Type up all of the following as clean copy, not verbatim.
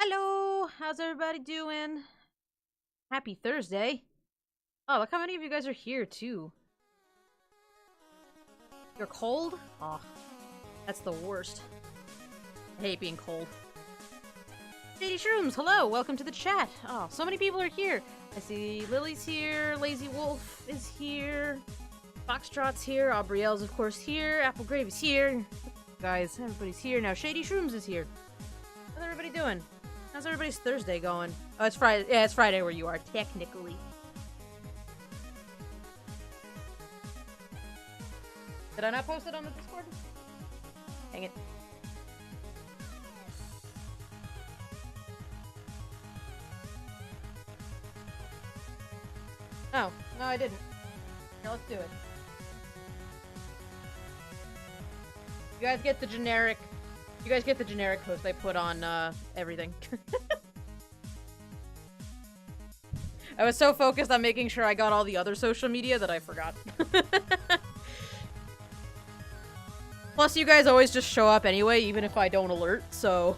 Hello! How's everybody doing? Happy Thursday. Oh, look how many of you guys are here, too. You're cold? Aw, that's the worst. I hate being cold. Shady Shrooms, hello! Welcome to the chat. Oh, so many people are here. I see Lily's here, Lazy Wolf is here, Foxtrot's here, Aubrielle's of course here, Apple Gravy's here. Guys, everybody's here. Now Shady Shrooms is here. How's everybody doing? How's everybody's Thursday going? Oh, it's Friday. Yeah, it's Friday where you are, technically. Did I not post it on the Discord? Dang it. No, I didn't. Here, let's do it. You guys get the generic post I put on, everything. I was so focused on making sure I got all the other social media that I forgot. Plus, you guys always just show up anyway, even if I don't alert, so...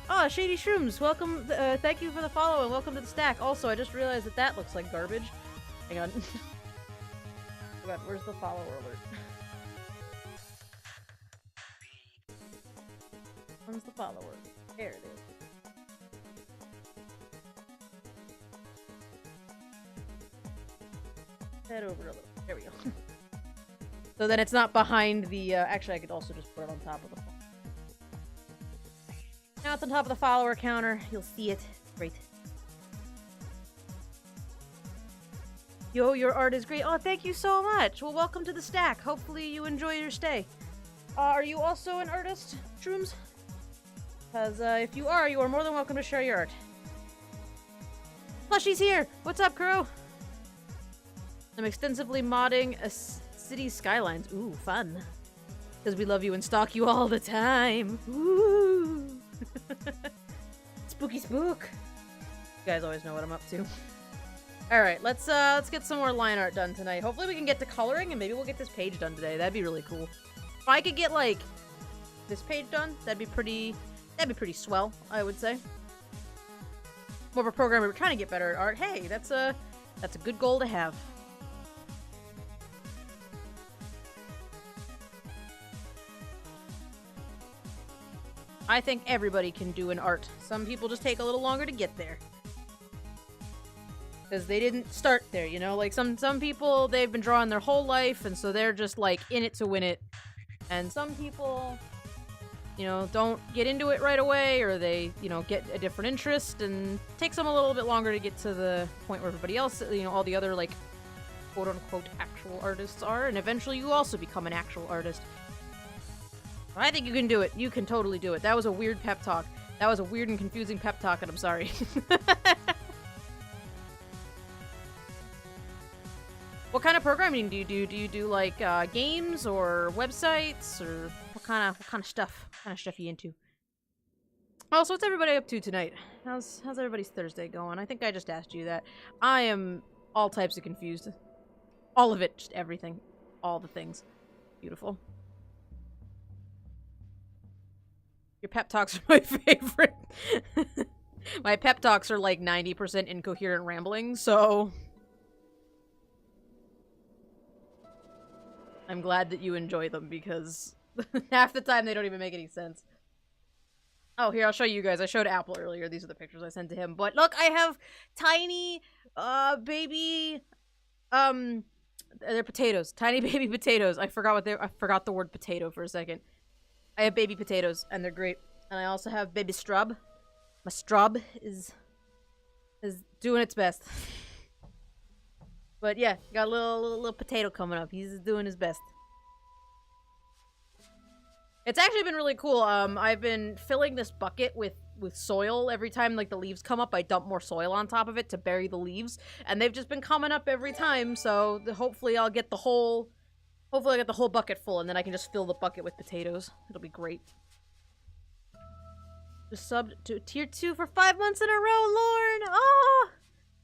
Oh, Shady Shrooms, welcome, thank you for the follow and welcome to the stack. Also, I just realized that looks like garbage. Hang on. Oh god, where's the follower alert? Where's the follower? There it is. Head over a little. There we go. So then it's not behind the, actually I could also just put it on top of the... Now it's on top of the follower counter. You'll see it. Great. Yo, your art is great. Oh, thank you so much. Well, welcome to the stack. Hopefully you enjoy your stay. Are you also an artist, Shrooms? Because if you are more than welcome to share your art. Plushy's here! What's up, Crow? I'm extensively modding a city skylines. Ooh, fun. Because we love you and stalk you all the time. Ooh. Spooky spook. You guys always know what I'm up to. Alright, let's get some more line art done tonight. Hopefully we can get to coloring and maybe we'll get this page done today. That'd be really cool. If I could get, like, this page done, that'd be pretty swell, I would say. More of a programmer, we're trying to get better at art. Hey, that's a good goal to have. I think everybody can do an art. Some people just take a little longer to get there. Because they didn't start there, you know? Like, some people, they've been drawing their whole life, and so they're just, like, in it to win it. And some people, you know, don't get into it right away, or they, you know, get a different interest, and it takes them a little bit longer to get to the point where everybody else, you know, all the other, like, quote-unquote actual artists are, and eventually you also become an actual artist. I think you can do it. You can totally do it. That was a weird pep talk. That was a weird and confusing pep talk, and I'm sorry. What kind of programming do you do? Do you do, like, games or websites, or what kind of stuff? What kind of stuff are you into? Oh, so what's everybody up to tonight? How's everybody's Thursday going? I think I just asked you that. I am all types of confused. All of it, just everything. All the things. Beautiful. Your pep talks are my favorite. My pep talks are like 90% incoherent rambling, so... I'm glad that you enjoy them, because half the time they don't even make any sense. Oh, here, I'll show you guys. I showed Apple earlier. These are the pictures I sent to him. But look, I have tiny, baby, they're potatoes. Tiny baby potatoes. I forgot the word potato for a second. I have baby potatoes, and they're great. And I also have baby strub. My strub is doing its best. But yeah, got a little potato coming up. He's doing his best. It's actually been really cool. I've been filling this bucket with soil every time, like, the leaves come up. I dump more soil on top of it to bury the leaves, and they've just been coming up every time. So hopefully I'll get the whole bucket full, and then I can just fill the bucket with potatoes. It'll be great. Just subbed to tier 2 for 5 months in a row, Lorne! Oh!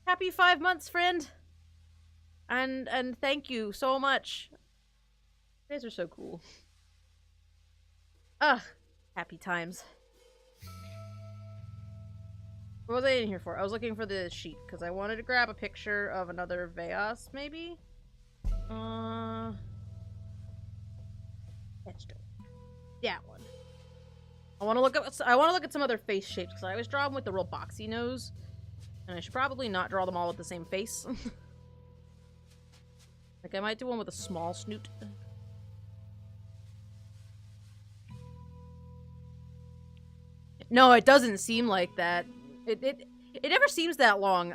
Happy 5 months, friend! And thank you so much. You guys are so cool. Ugh. Happy times. What was I in here for? I was looking for the sheet, because I wanted to grab a picture of another Veias, maybe? Edged. That one. I want to look at some other face shapes, because I always draw them with the real boxy nose. And I should probably not draw them all with the same face. Like, I might do one with a small snoot. No, it doesn't seem like that. It never seems that long.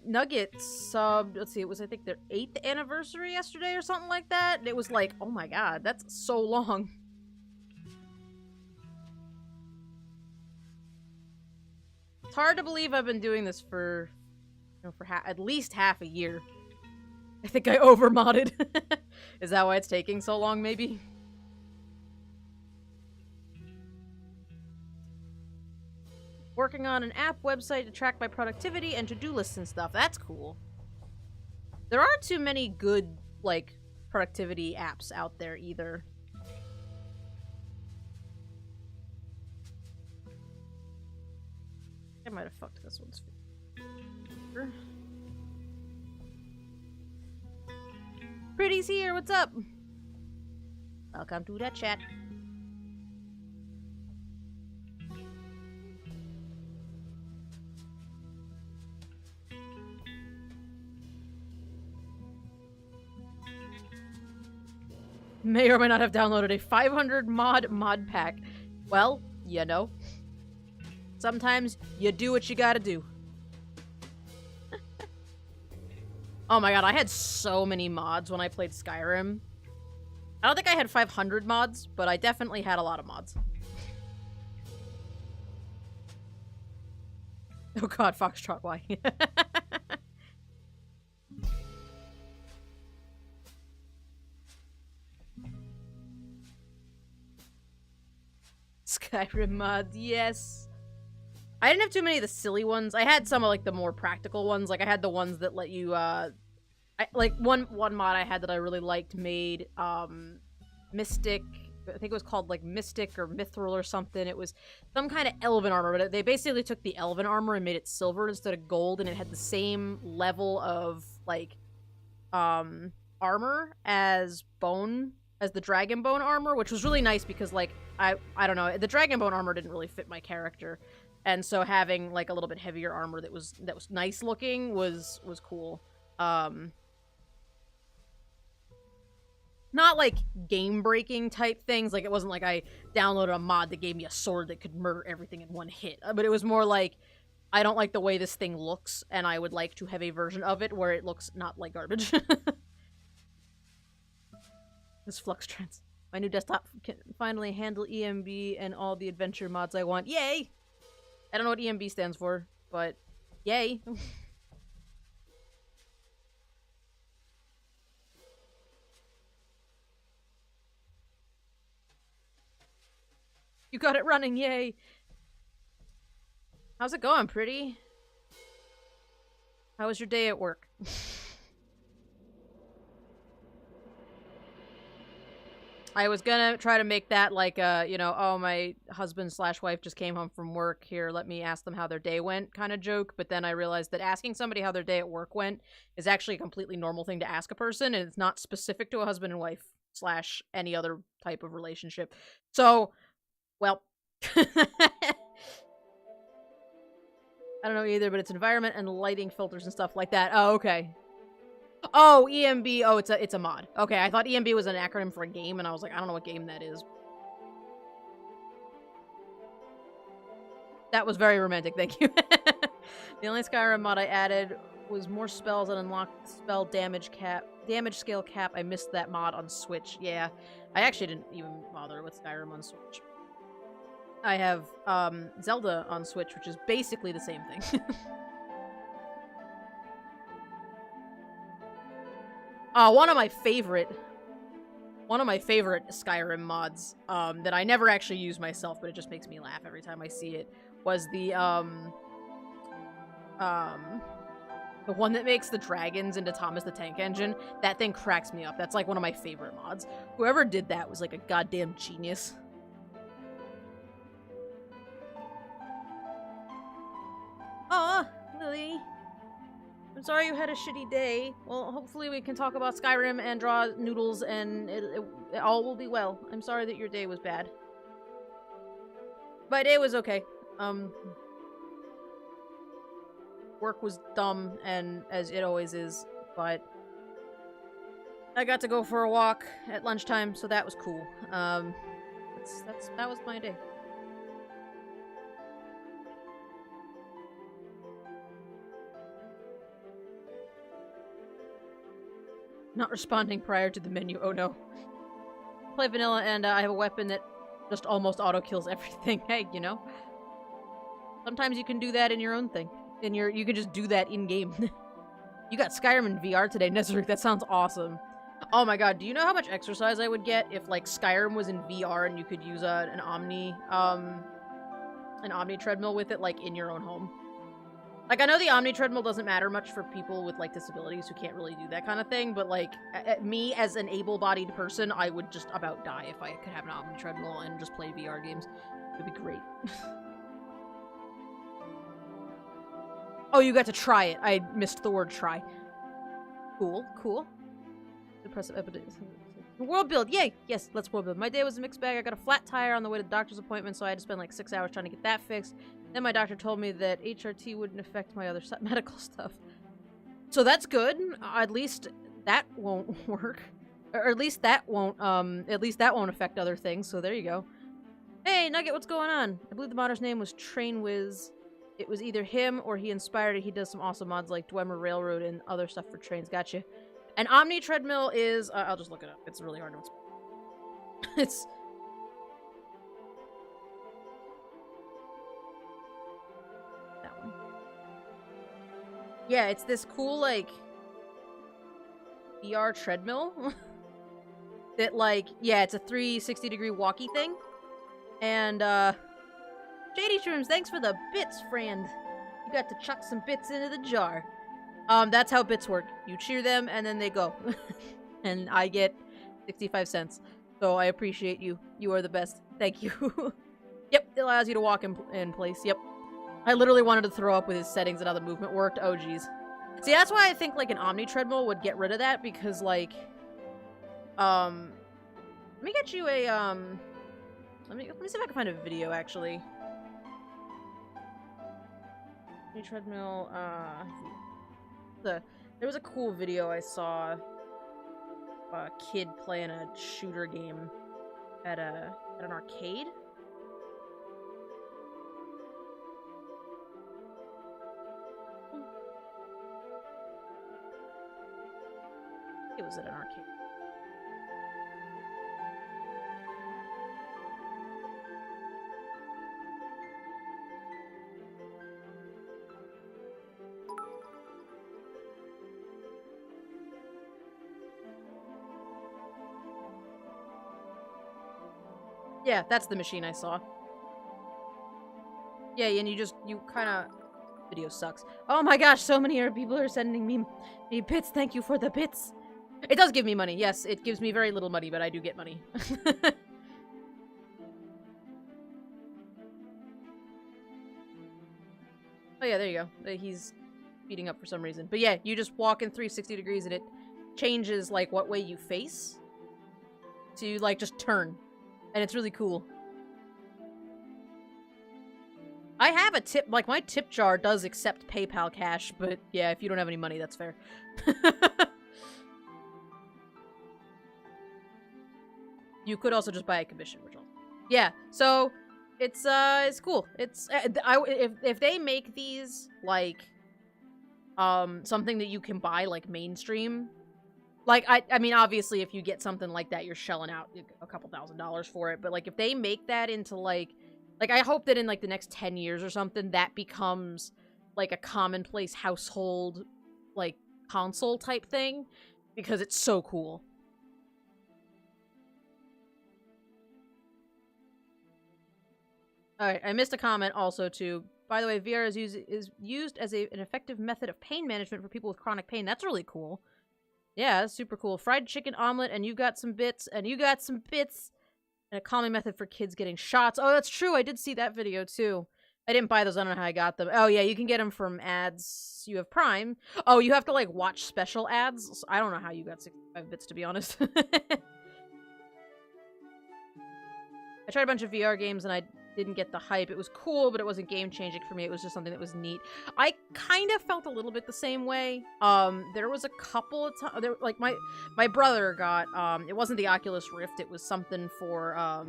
Nugget subbed, let's see, it was, I think, their 8th anniversary yesterday or something like that. And it was like, oh my god, that's so long. It's hard to believe I've been doing this for, you know, for at least half a year. I think I over-modded. Is that why it's taking so long, maybe? Working on an app website to track my productivity and to-do lists and stuff. That's cool. There aren't too many good, like, productivity apps out there either. I might have fucked this one's finger. Pretty's here, what's up? Welcome to that chat. May or may not have downloaded a 500 mod pack. Well, you know. Sometimes you do what you gotta do. Oh my god, I had so many mods when I played Skyrim. I don't think I had 500 mods, but I definitely had a lot of mods. Oh god, Foxtrot, why? Skyrim mods, yes. I didn't have too many of the silly ones. I had some of, like, the more practical ones. Like, I had the ones that let you, like, one mod I had that I really liked made, Mystic, I think it was called, like, Mystic or Mithril or something. It was some kind of elven armor, but they basically took the elven armor and made it silver instead of gold, and it had the same level of, like, armor as the dragon bone armor, which was really nice because, like, I don't know, the dragon bone armor didn't really fit my character. And so having, like, a little bit heavier armor that was nice looking was cool. Not, like, game-breaking type things. Like, it wasn't like I downloaded a mod that gave me a sword that could murder everything in one hit. But it was more like, I don't like the way this thing looks, and I would like to have a version of it where it looks not like garbage. This Flux Trans. My new desktop can finally handle EMB and all the adventure mods I want. Yay! I don't know what EMB stands for, but yay. You got it running, yay. How's it going, pretty? How was your day at work? I was gonna try to make that like you know, oh, my husband/wife just came home from work, here, let me ask them how their day went kind of joke, but then I realized that asking somebody how their day at work went is actually a completely normal thing to ask a person, and it's not specific to a husband and wife / any other type of relationship. So, well, I don't know either, but it's environment and lighting filters and stuff like that. Oh, okay. Oh, EMB. Oh, it's a mod. Okay, I thought EMB was an acronym for a game, and I was like, I don't know what game that is. That was very romantic, thank you. The only Skyrim mod I added was more spells and unlocked spell damage scale cap. I missed that mod on Switch. Yeah, I actually didn't even bother with Skyrim on Switch. I have Zelda on Switch, which is basically the same thing. One of my favorite Skyrim mods, that I never actually use myself, but it just makes me laugh every time I see it, was the one that makes the dragons into Thomas the Tank Engine. That thing cracks me up. That's like one of my favorite mods. Whoever did that was like a goddamn genius. I'm sorry you had a shitty day. Well, hopefully we can talk about Skyrim and draw noodles and it all will be well. I'm sorry that your day was bad. My day was okay. Work was dumb, and as it always is, but I got to go for a walk at lunchtime, so that was cool. That was my day. Not responding prior to the menu. Oh no. I play vanilla, and I have a weapon that just almost auto-kills everything. Hey, you know? Sometimes you can do that in your own thing. You can just do that in-game. You got Skyrim in VR today, Nezaruk. That sounds awesome. Oh my god, do you know how much exercise I would get if, like, Skyrim was in VR and you could use an Omni treadmill with it, like, in your own home? Like, I know the Omni treadmill doesn't matter much for people with, like, disabilities who can't really do that kind of thing, but, like, me as an able-bodied person, I would just about die if I could have an Omni treadmill and just play VR games. It would be great. Oh, you got to try it. I missed the word try. Cool, cool. Impressive evidence. World build, yay! Yes, let's world build. My day was a mixed bag. I got a flat tire on the way to the doctor's appointment, so I had to spend like 6 hours trying to get that fixed. Then my doctor told me that HRT wouldn't affect my other medical stuff. So that's good. At least that won't work. Or at least that won't affect other things, so there you go. Hey, Nugget, what's going on? I believe the modder's name was Trainwiz. It was either him or he inspired it. He does some awesome mods like Dwemer Railroad and other stuff for trains. Gotcha. An Omni treadmill is... I'll just look it up. It's really hard to explain. It's... that one. Yeah, it's this cool, like... VR treadmill. That, like... Yeah, it's a 360-degree walkie thing. And, JD Shrooms, thanks for the bits, friend. You got to chuck some bits into the jar. That's how bits work. You cheer them, and then they go. And I get 65 cents. So I appreciate you. You are the best. Thank you. Yep, it allows you to walk in place. Yep. I literally wanted to throw up with his settings and how the movement worked. Oh, jeez. See, that's why I think, like, an Omni treadmill would get rid of that, because, like... Let me get you a, Let me see if I can find a video, actually. Omni treadmill, there was a cool video I saw a kid playing a shooter game at an arcade. It was at an arcade. Yeah, that's the machine I saw. Yeah, and you kind of... Video sucks. Oh my gosh, so many people are sending me bits. Thank you for the bits. It does give me money. Yes, it gives me very little money, but I do get money. Oh yeah, there you go. He's speeding up for some reason. But yeah, you just walk in 360 degrees and it changes, like, what way you face. So you, like, just turn. And it's really cool. I have a tip, like, my tip jar does accept PayPal cash, but yeah, if you don't have any money, that's fair. You could also just buy a commission, which yeah, so it's cool. It's if they make these like something that you can buy like mainstream, like I mean obviously if you get something like that you're shelling out a couple $1,000s for it, but like if they make that into like I hope that in like the next 10 years or something that becomes like a commonplace household like console type thing, because it's so cool. Alright, I missed a comment also too. By the way, VR is used as an effective method of pain management for people with chronic pain. That's really cool. Yeah, that's super cool. Fried chicken omelet, and you got some bits, and you got some bits. And a calming method for kids getting shots. Oh, that's true. I did see that video too. I didn't buy those. I don't know how I got them. Oh, yeah, you can get them from ads. You have Prime. Oh, you have to, like, watch special ads? I don't know how you got 65 bits, to be honest. I tried a bunch of VR games, and I didn't get the hype. It was cool, but it wasn't game-changing for me. It was just something that was neat. I kind of felt a little bit the same way. There was a couple of times... Like, my brother got... it wasn't the Oculus Rift. It was something for...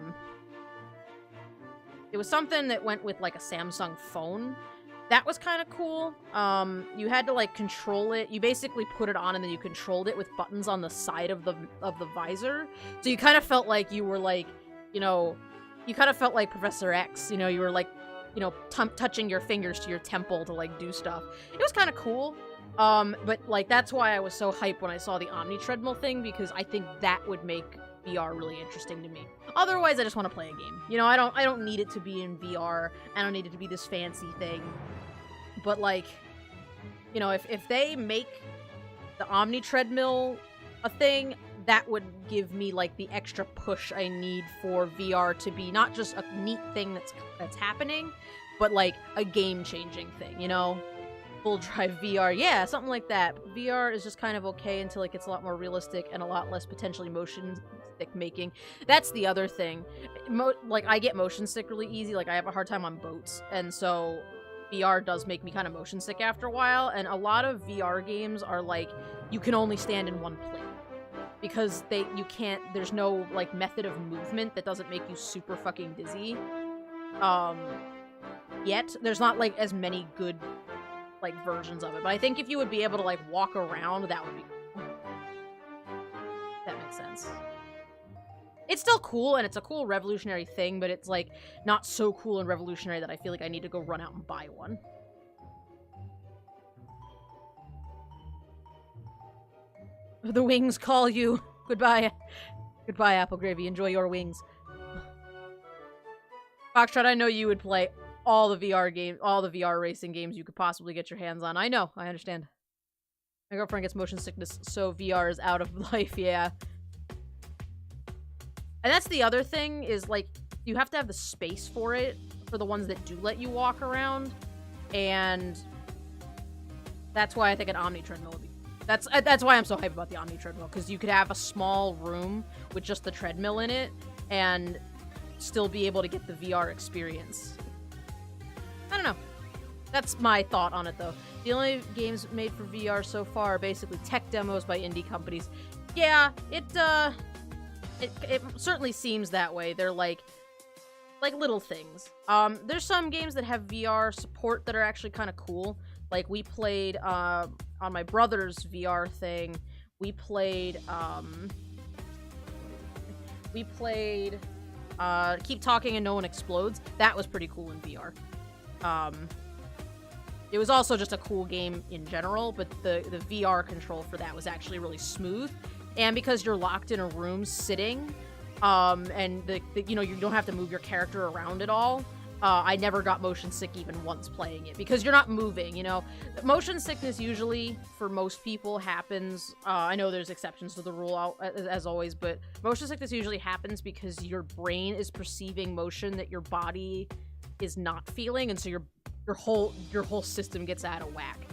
It was something that went with, like, a Samsung phone. That was kind of cool. You had to, like, control it. You basically put it on and then you controlled it with buttons on the side of the visor. So you kind of felt like you were, like, you know... You kind of felt like Professor X. You know, you were, like, you know, touching your fingers to your temple to, like, do stuff. It was kind of cool. But, like, that's why I was so hyped when I saw the Omni Treadmill thing, because I think that would make VR really interesting to me. Otherwise, I just want to play a game. You know, I don't need it to be in VR. I don't need it to be this fancy thing. But, like, you know, if they make the Omni Treadmill a thing, that would give me, like, the extra push I need for VR to be not just a neat thing that's happening, but, like, a game-changing thing, you know? Full drive VR, yeah, something like that. VR is just kind of okay until it gets a lot more realistic and a lot less potentially motion stick making. That's the other thing. Like, I get motion sick really easy. Like, I have a hard time on boats, and so VR does make me kind of motion sick after a while, and a lot of VR games are like, you can only stand in one place. Because there's no, like, method of movement that doesn't make you super fucking dizzy. Yet. There's not, like, as many good, like, versions of it. But I think if you would be able to, like, walk around, that would be cool. That makes sense. It's still cool, and it's a cool revolutionary thing, but it's, like, not so cool and revolutionary that I feel like I need to go run out and buy one. The wings call you. Goodbye. Goodbye, Apple Gravy. Enjoy your wings. Foxtrot, I know you would play all the VR racing games you could possibly get your hands on. I know. I understand. My girlfriend gets motion sickness, so VR is out of life, yeah. And that's the other thing, is, like, you have to have the space for it, for the ones that do let you walk around, and that's why I think an Omni Treadmill would be. That's why I'm so hyped about the Omni Treadmill, because you could have a small room with just the treadmill in it, and still be able to get the VR experience. I don't know. That's my thought on it, though. The only games made for VR so far are basically tech demos by indie companies. Yeah, it certainly seems that way. They're like little things. There's some games that have VR support that are actually kind of cool. Like, we played, on my brother's VR thing, we played, Keep Talking and No One Explodes. That was pretty cool in VR. It was also just a cool game in general, but the VR control for that was actually really smooth. And because you're locked in a room sitting, and you know, you don't have to move your character around at all, I never got motion sick even once playing it, because you're not moving, you know? Motion sickness usually, for most people, happens, I know there's exceptions to the rule, as always, but motion sickness usually happens because your brain is perceiving motion that your body is not feeling, and so your whole system gets out of whack.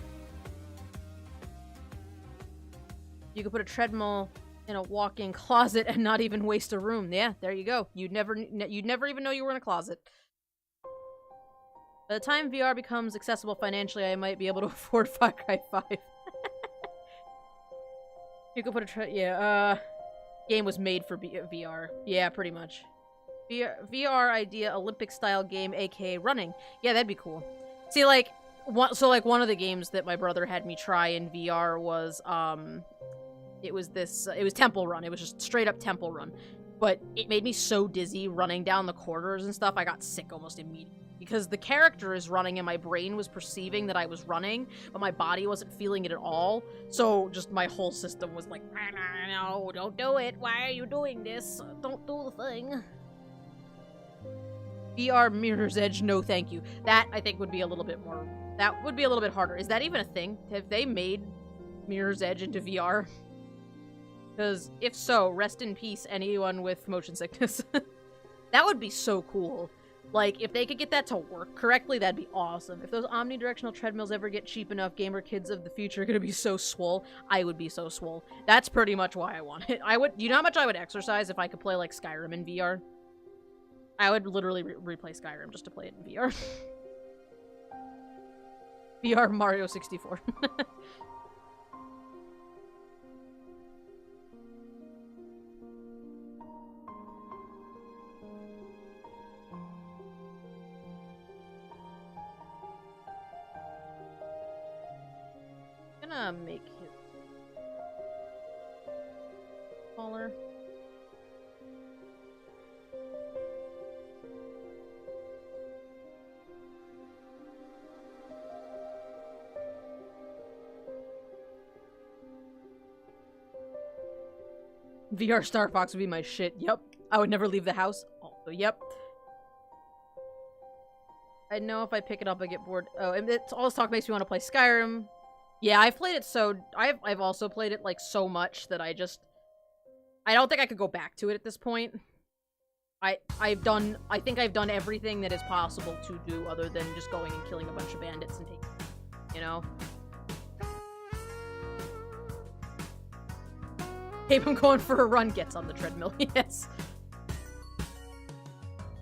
You could put a treadmill in a walk-in closet and not even waste a room. Yeah, there you go. You'd never even know you were in a closet. By the time VR becomes accessible financially, I might be able to afford Far Cry 5. You could put a game was made for VR. Yeah, pretty much. VR idea, Olympic-style game, aka running. Yeah, that'd be cool. See, like, one of the games that my brother had me try in VR was, it was Temple Run. It was just straight-up Temple Run. But it made me so dizzy running down the corridors and stuff, I got sick almost immediately. Because the character is running and my brain was perceiving that I was running, but my body wasn't feeling it at all. So just my whole system was like, no, don't do it. Why are you doing this? Don't do the thing. VR Mirror's Edge, no thank you. That, I think, would be a little bit more... That would be a little bit harder. Is that even a thing? Have they made Mirror's Edge into VR? Because if so, rest in peace anyone with motion sickness. That would be so cool. Like, if they could get that to work correctly, that'd be awesome. If those omnidirectional treadmills ever get cheap enough, gamer kids of the future are gonna be so swole. I would be so swole. That's pretty much why I want it. You know how much I would exercise if I could play, like, Skyrim in VR? I would literally replay Skyrim just to play it in VR. VR Mario 64. Gonna make his smaller. VR Star Fox would be my shit. Yep. I would never leave the house. Also, yep. I know if I pick it up, I get bored. Oh, and all this talk makes me want to play Skyrim. Yeah, I've played it I've also played it, like, so much that I don't think I could go back to it at this point. I think I've done everything that is possible to do other than just going and killing a bunch of bandits and taking, you know? Hey, I'm going for a run, gets on the treadmill, yes.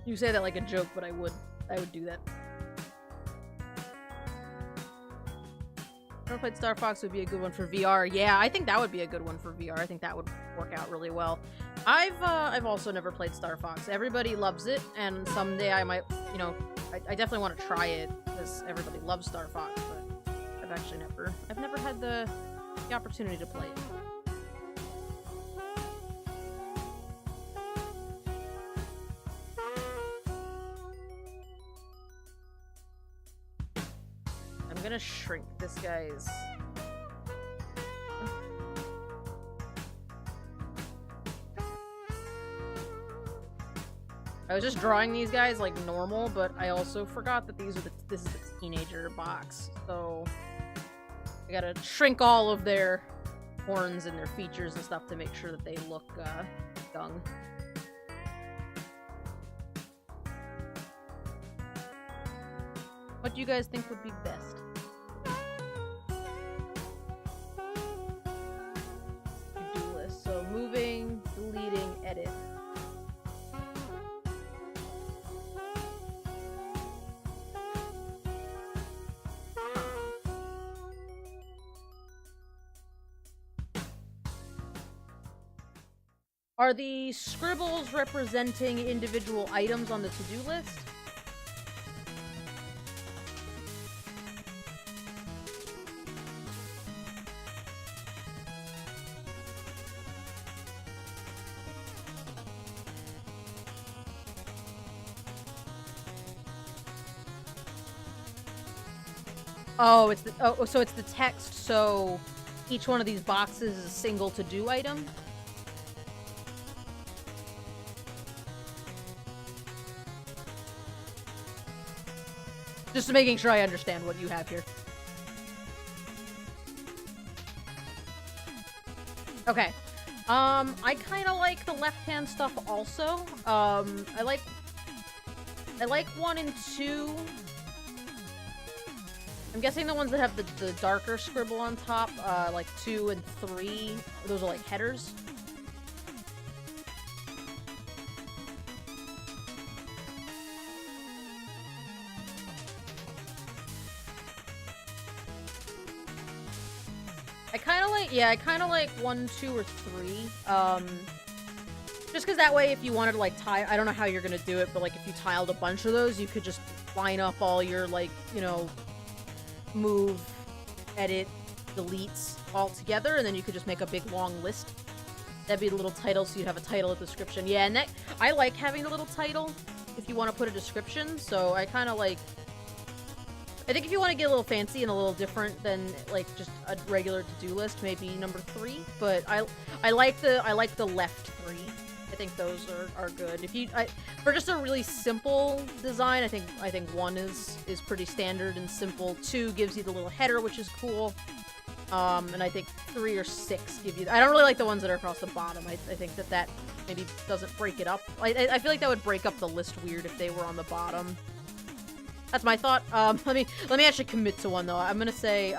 You say that like a joke, but I would do that. Never played Star Fox would be a good one for VR. Yeah, I think that would be a good one for VR. I think that would work out really well. I've also never played Star Fox. Everybody loves it, and someday I might, you know, I definitely want to try it because everybody loves Star Fox, but I've never had the opportunity to play it. I'm gonna shrink this guy's... I was just drawing these guys like normal, but I also forgot that this is the teenager box, so I gotta shrink all of their horns and their features and stuff to make sure that they look young. What do you guys think would be best? To-do list. So moving, deleting, edit. Are the scribbles representing individual items on the to-do list? Oh, so it's the text, so each one of these boxes is a single to-do item? Just making sure I understand what you have here. Okay. I kind of like the left-hand stuff also. I like 1 and 2. I'm guessing the ones that have the darker scribble on top, like 2 and 3, those are like headers. I kind of like 1, 2, or 3. Just because that way, if you wanted to, like, I don't know how you're gonna do it, but, like, if you tiled a bunch of those, you could just line up all your, like, you know, move, edit, deletes all together, and then you could just make a big, long list. That'd be the little title, so you'd have a title, a description. Yeah, and I like having the little title if you want to put a description, so I kind of like... I think if you want to get a little fancy and a little different than, like, just a regular to-do list, maybe number 3. But I like the left 3. I think those are good. For just a really simple design, I think 1 is pretty standard and simple. 2 gives you the little header, which is cool. And I think 3 or 6 give you... I don't really like the ones that are across the bottom. I think that maybe doesn't break it up. I feel like that would break up the list weird if they were on the bottom. That's my thought. Let me actually commit to one though. I'm gonna say 2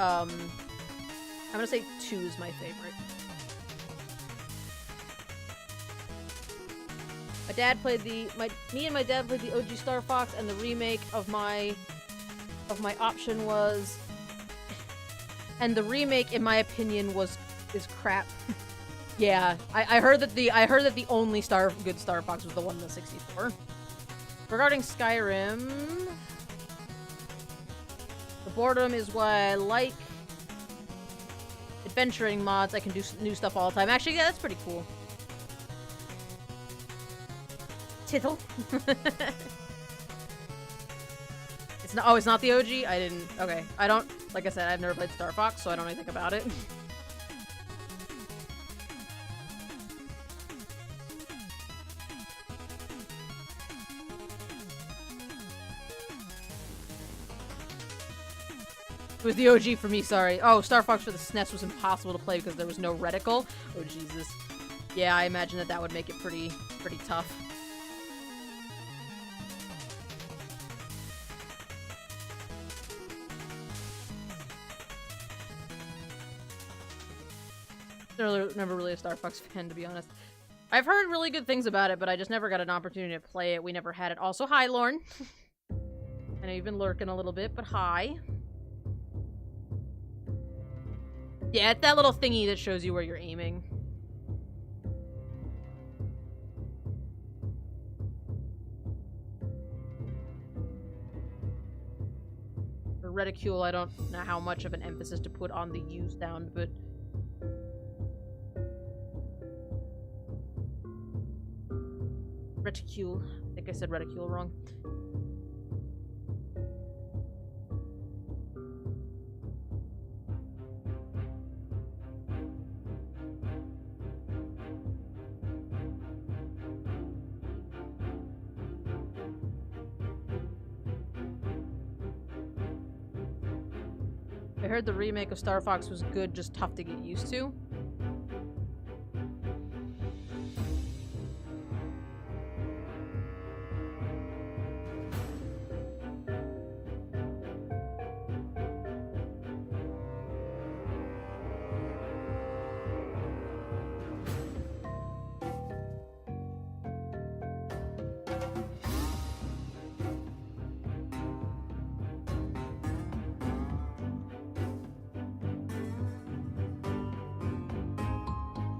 is my favorite. Me and my dad played the OG Star Fox, and the remake of my option was, and the remake, in my opinion, is crap. Yeah, I heard that the only good Star Fox was the one in the 64. Regarding Skyrim, the boredom is what I like. Adventuring mods, I can do new stuff all the time. Actually, yeah, that's pretty cool. Tittle. It's not the OG? I didn't... Okay. I don't... Like I said, I've never played Star Fox, so I don't know anything about it. It was the OG for me, sorry. Oh, Star Fox for the SNES was impossible to play because there was no reticle. Oh, Jesus. Yeah, I imagine that would make it pretty tough. Never really a Star Fox fan, to be honest. I've heard really good things about it, but I just never got an opportunity to play it. We never had it. Also, hi, Lorne. I know you've been lurking a little bit, but hi. Yeah, it's that little thingy that shows you where you're aiming. For reticule, I don't know how much of an emphasis to put on the U sound, but... Reticule. I think I said reticule wrong. I heard the remake of Star Fox was good, just tough to get used to.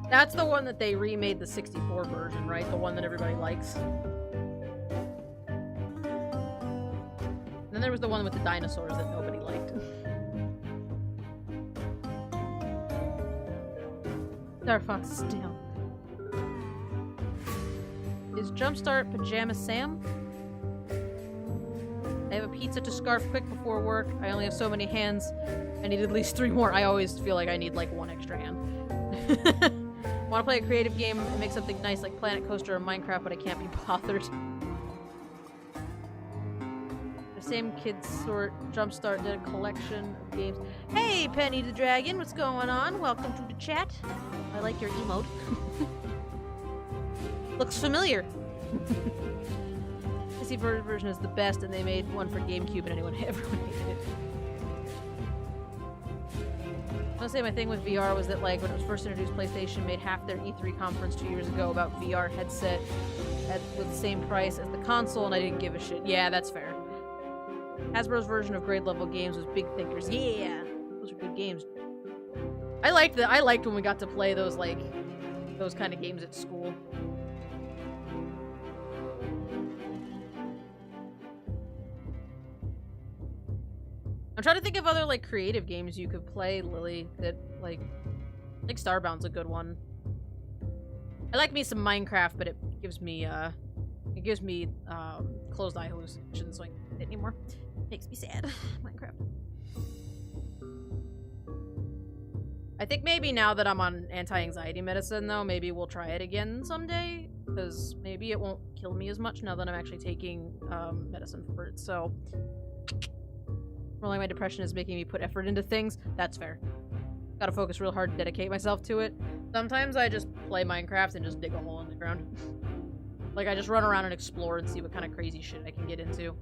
That's the one that they remade the 64 version, right? The one that everybody likes. And then there was the one with the dinosaurs that nobody liked. Star Fox is down. Is Jumpstart Pajama Sam? I have a pizza to scarf quick before work. I only have so many hands. I need at least 3 more. I always feel like I need like 1 extra hand. Want to play a creative game and make something nice like Planet Coaster or Minecraft, but I can't be bothered. The same kids sort Jumpstart did a collection of games. Hey, Penny the Dragon, what's going on? Welcome to the chat. I like your emote. Looks familiar. The PC version is the best, and they made one for GameCube, and everyone hated it. I'll say my thing with VR was that, like, when it was first introduced, PlayStation made half their E3 conference 2 years ago about VR headset with the same price as the console, and I didn't give a shit. Yeah, that's fair. Hasbro's version of grade-level games was Big Thinkers. Yeah, those are good games. I liked when we got to play those, like, those kind of games at school. I'm trying to think of other, like, creative games you could play, Lily, that, like, I think Starbound's a good one. I like me some Minecraft, but it gives me closed eye hallucinations, so I can't play it anymore. Makes me sad. Minecraft. I think maybe now that I'm on anti-anxiety medicine, though, maybe we'll try it again someday, because maybe it won't kill me as much now that I'm actually taking, medicine for it, so... Rolling my depression is making me put effort into things. That's fair. Gotta focus real hard and dedicate myself to it. Sometimes I just play Minecraft and just dig a hole in the ground. Like, I just run around and explore and see what kind of crazy shit I can get into.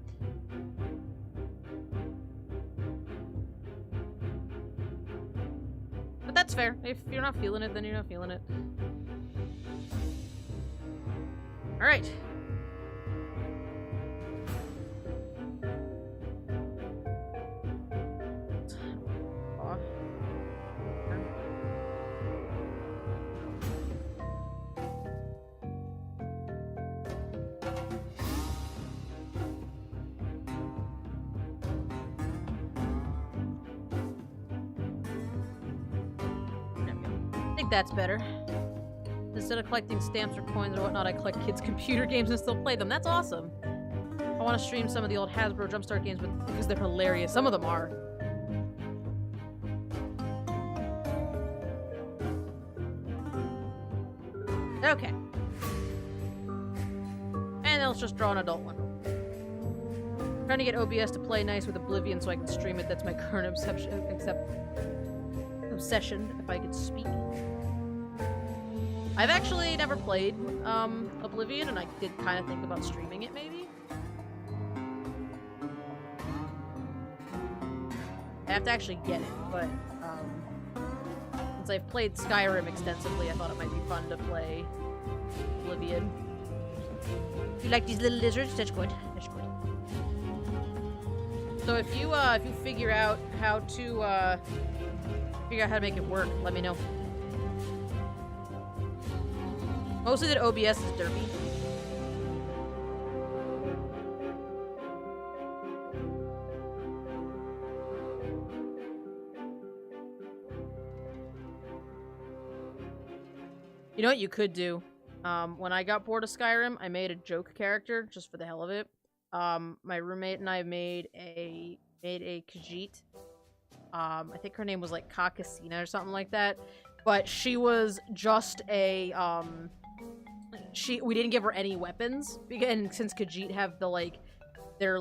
But that's fair. If you're not feeling it, then you're not feeling it. Alright. I think that's better. Instead of collecting stamps or coins or whatnot, I collect kids' computer games and still play them. That's awesome. I want to stream some of the old Hasbro Jumpstart games because they're hilarious. Some of them are. Okay. And let's just draw an adult one. I'm trying to get OBS to play nice with Oblivion so I can stream it. That's my current obsession, if I could speak. I've actually never played Oblivion, and I did kind of think about streaming it, maybe. I have to actually get it, but since I've played Skyrim extensively, I thought it might be fun to play Oblivion. You like these little lizards? That's good. That's good. So if you figure out how to make it work, let me know. Mostly that OBS is derpy. You know what you could do? When I got bored of Skyrim, I made a joke character just for the hell of it. My roommate and I made a Khajiit. I think her name was like Kakasina or something like that. But she was just a we didn't give her any weapons, and since Khajiit have their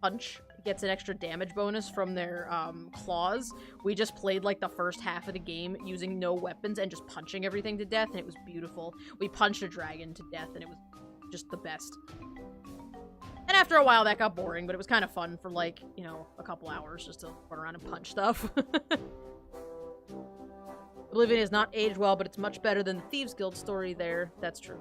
punch gets an extra damage bonus from their claws, we just played like the first half of the game using no weapons and just punching everything to death, and it was beautiful. We punched a dragon to death, and it was just the best. And after a while that got boring, but it was kind of fun for like, you know, a couple hours just to run around and punch stuff. Oblivion is not aged well, but it's much better than the Thieves Guild story there. That's true.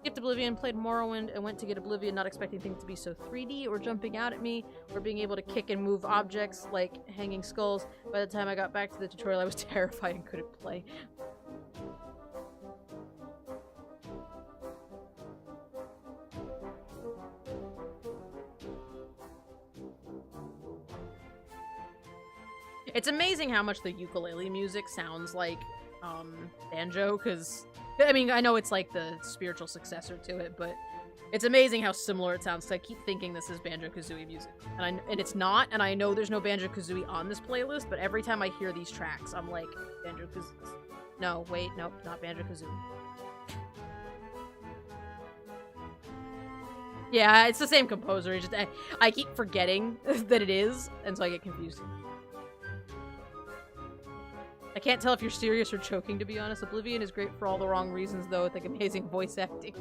Skipped Oblivion, played Morrowind, and went to get Oblivion, not expecting things to be so 3D or jumping out at me, or being able to kick and move objects like hanging skulls. By the time I got back to the tutorial, I was terrified and couldn't play. It's amazing how much the ukulele music sounds like banjo, because I mean, I know it's like the spiritual successor to it, but it's amazing how similar it sounds. So I keep thinking this is Banjo-Kazooie music, and it's not. And I know there's no Banjo-Kazooie on this playlist, but every time I hear these tracks, I'm like, Banjo-Kazooie. No, wait, nope, not Banjo-Kazooie. Yeah, it's the same composer. It's just I keep forgetting that it is, and so I get confused. I can't tell if you're serious or joking, to be honest. Oblivion is great for all the wrong reasons, though, with like amazing voice acting.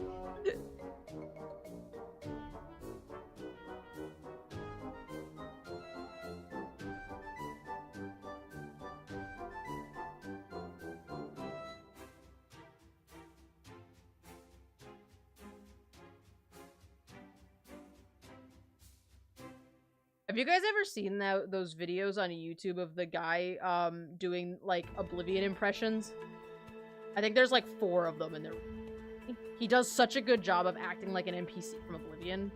Have you guys ever seen those videos on YouTube of the guy doing like Oblivion impressions? I think there's like 4 of them, and he does such a good job of acting like an NPC from Oblivion.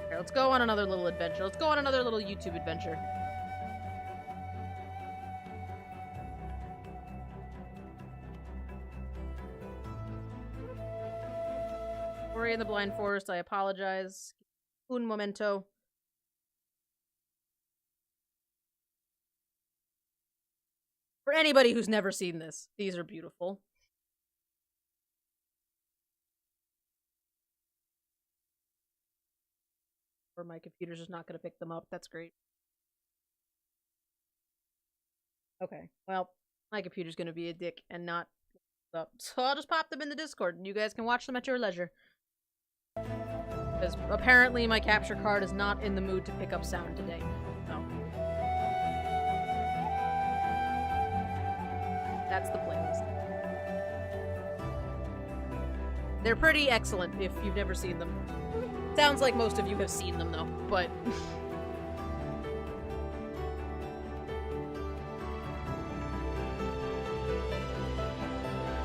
Here, let's go on another little adventure. Let's go on another little YouTube adventure. In the Blind Forest, I apologize. Un momento. For anybody who's never seen this, these are beautiful. Or my computer's just not gonna pick them up. That's great. Okay, well, my computer's gonna be a dick and not up. So I'll just pop them in the Discord and you guys can watch them at your leisure. Because apparently my capture card is not in the mood to pick up sound today. So. That's the playlist. They're pretty excellent if you've never seen them. Sounds like most of you have seen them though, but...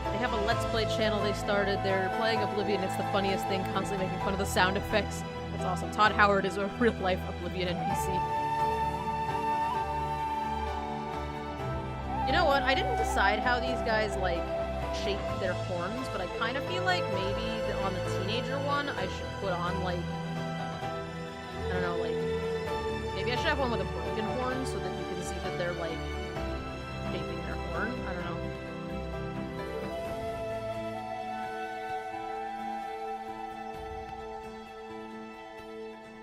They have a Let's Play channel they started. They're playing Oblivion. It's the funniest thing, constantly making fun of the sound effects. That's awesome. Todd Howard is a real-life Oblivion NPC. You know what? I didn't decide how these guys, like, shape their horns, but I kind of feel like maybe on the teenager one, I should put on, like, I don't know, like, maybe I should have one with a broken horn so that you can see that they're, like, shaping their horn. I don't know.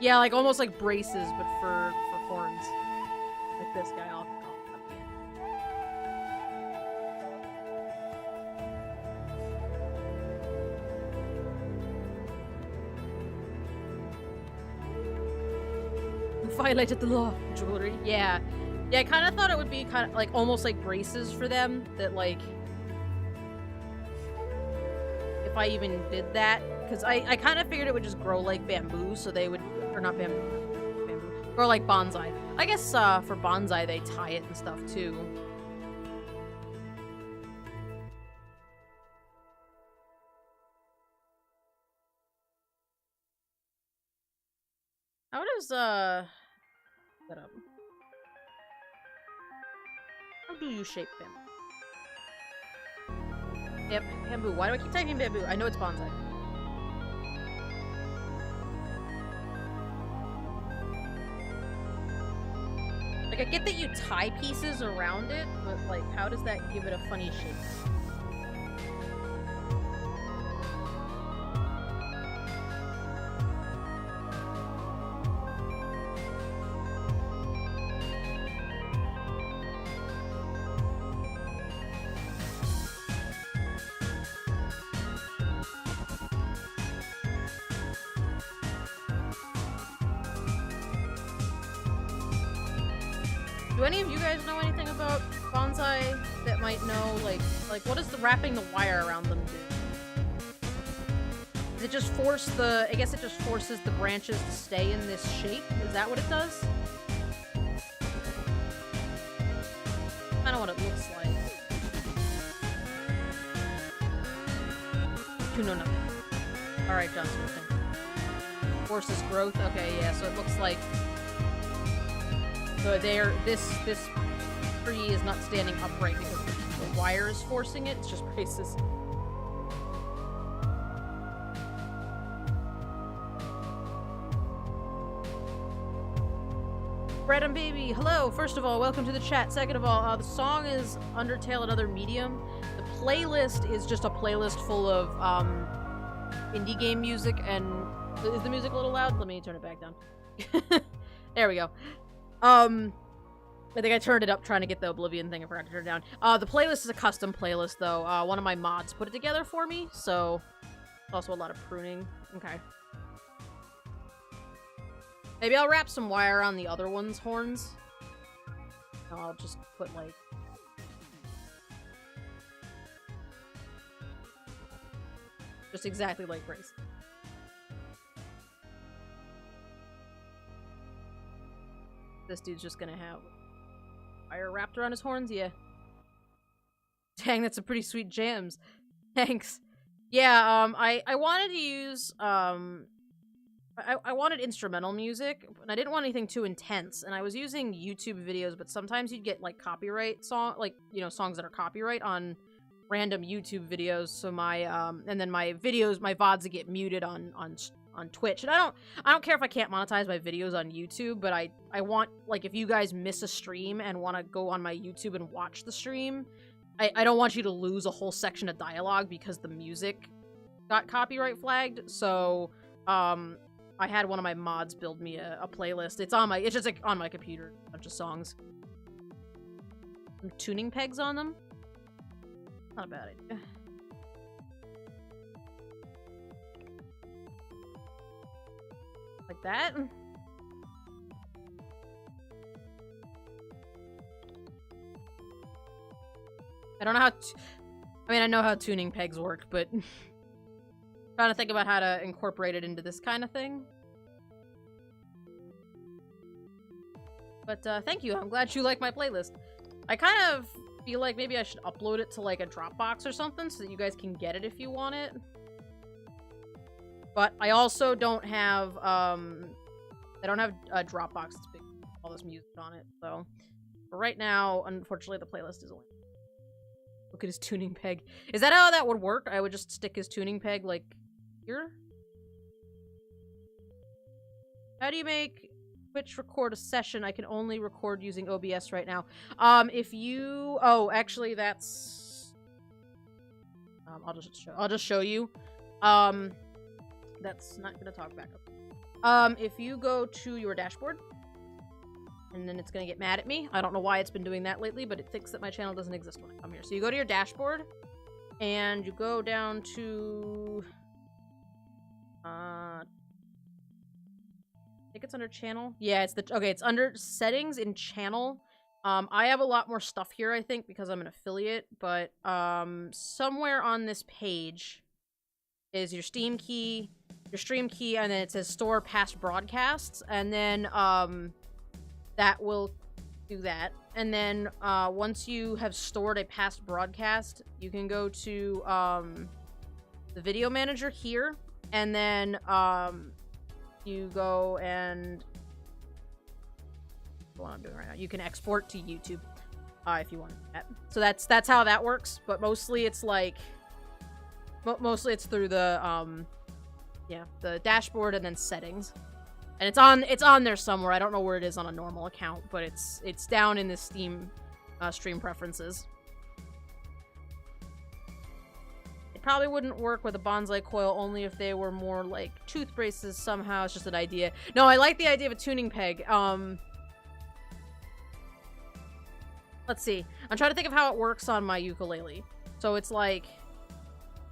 Yeah, like almost like braces, but for horns. Like this guy. I'll violated the law. Jewelry. Yeah. Yeah, I kind of thought it would be kind of like almost like braces for them. That like, if I even did that, because I kind of figured it would just grow like bamboo, so they would. Or not bamboo. Or like bonsai. I guess for bonsai they tie it and stuff too. How does set up? How do you shape bamboo? Yep, bamboo. Why do I keep typing bamboo? I know it's bonsai. Like, I get that you tie pieces around it, but, like, how does that give it a funny shape? Do any of you guys know anything about bonsai that might know, like what does the wrapping the wire around them do? Does it just force the, I guess it just forces the branches to stay in this shape? Is that what it does? Kind of what it looks like. You know nothing. Alright, John Smith. Forces growth? Okay, yeah, so it looks like so this tree is not standing upright because the wire is forcing it. It's just braces. Bread and Baby, hello! First of all, welcome to the chat. Second of all, the song is Undertale Another Medium. The playlist is just a playlist full of indie game music, and is the music a little loud? Let me turn it back down. There we go. I think I turned it up trying to get the Oblivion thing. I forgot to turn it down. The playlist is a custom playlist, though. One of my mods put it together for me, so also a lot of pruning. Okay. Maybe I'll wrap some wire around the other one's horns. I'll just put, like... just exactly like brace. This dude's just gonna have wire wrapped around his horns? Yeah. Dang, that's some pretty sweet jams. Thanks. Yeah, I wanted to use, I wanted instrumental music, and I didn't want anything too intense, and I was using YouTube videos, but sometimes you'd get, like, copyright songs that are copyright on random YouTube videos, so my, and then my VODs would get muted on Twitch. And I don't care if I can't monetize my videos on YouTube, but I want, like, if you guys miss a stream and want to go on my YouTube and watch the stream, I don't want you to lose a whole section of dialogue because the music got copyright flagged. So, I had one of my mods build me a playlist. It's just like on my computer, a bunch of songs. Some tuning pegs on them. Not a bad idea. Like that. I don't know how I mean, I know how tuning pegs work, but trying to think about how to incorporate it into this kind of thing. But thank you. I'm glad you like my playlist. I kind of feel like maybe I should upload it to like a Dropbox or something so that you guys can get it if you want it. But I also don't have a Dropbox that's big, all this music on it. So for right now, unfortunately, the playlist is only. Look at his tuning peg. Is that how that would work? I would just stick his tuning peg like here. How do you make Twitch record a session? I can only record using OBS right now. If you, oh, actually, that's. I'll just show you. That's not gonna talk back up. If you go to your dashboard, and then it's gonna get mad at me. I don't know why it's been doing that lately, but it thinks that my channel doesn't exist when I come here. So you go to your dashboard, and you go down to, I think it's under channel. Yeah, it's under settings in channel. I have a lot more stuff here, I think, because I'm an affiliate, but somewhere on this page is your Steam key, your stream key, and then it says store past broadcasts, and then that will do that. And then once you have stored a past broadcast, you can go to the video manager here, and then you go and what I'm doing right now. You can export to YouTube if you want that. So that's how that works. But mostly it's like through the the dashboard and then settings. And it's on there somewhere. I don't know where it is on a normal account, but it's down in the Steam stream preferences. It probably wouldn't work with a bonsai coil, only if they were more like tooth braces somehow. It's just an idea. No, I like the idea of a tuning peg. Let's see. I'm trying to think of how it works on my ukulele. So it's like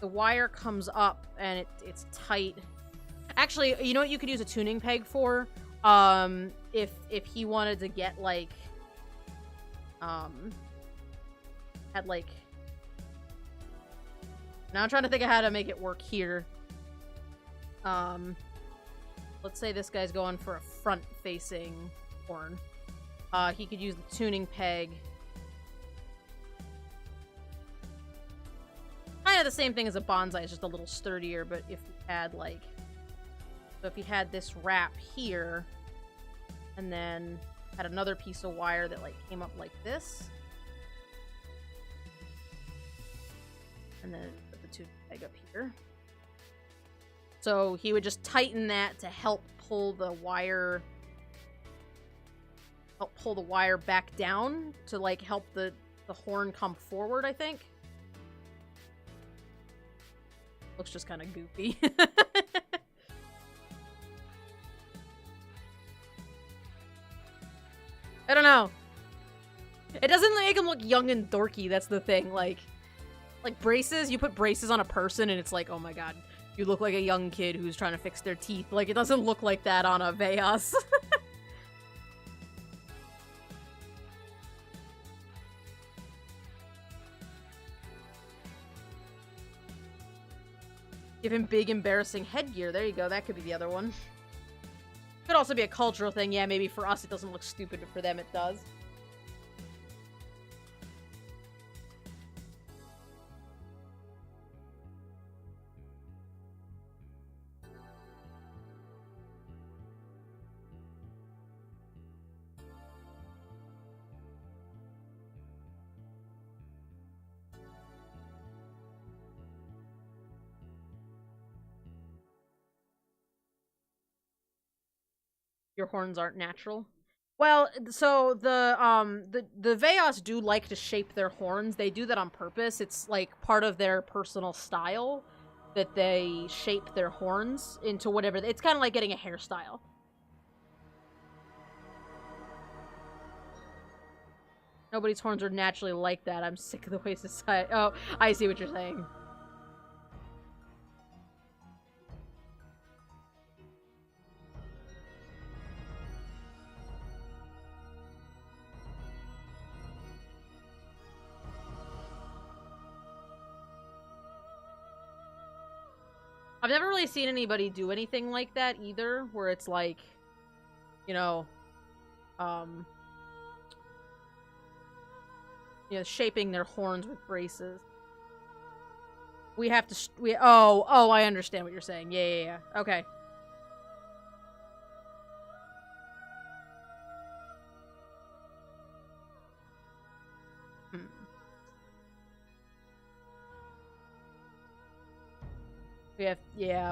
the wire comes up and it's tight. Actually, you know what you could use a tuning peg for? If he wanted to get like had like, now I'm trying to think of how to make it work here. Let's say this guy's going for a front-facing horn. He could use the tuning peg. Kind of the same thing as a bonsai, it's just a little sturdier, but if you had like, so if you had this wrap here, and then had another piece of wire that like came up like this, and then put the tuning peg up here. So he would just tighten that to help pull the wire back down to like help the horn come forward, I think. Looks just kind of goofy. I don't know. It doesn't make him look young and dorky, that's the thing. Like braces, you put braces on a person and it's like, oh my god, you look like a young kid who's trying to fix their teeth. Like, it doesn't look like that on a Veias. Give him big, embarrassing headgear. There you go. That could be the other one. Could also be a cultural thing. Yeah, maybe for us it doesn't look stupid, but for them it does. Your horns aren't natural. Well, so the Veias do like to shape their horns. They do that on purpose. It's like part of their personal style. that they shape their horns into whatever. It's kind of like getting a hairstyle. Nobody's horns are naturally like that. I'm sick of the way society... Oh, I see what you're saying. I've never really seen anybody do anything like that either, where it's like, you know, shaping their horns with braces. We have to, oh, I understand what you're saying. Yeah. Okay.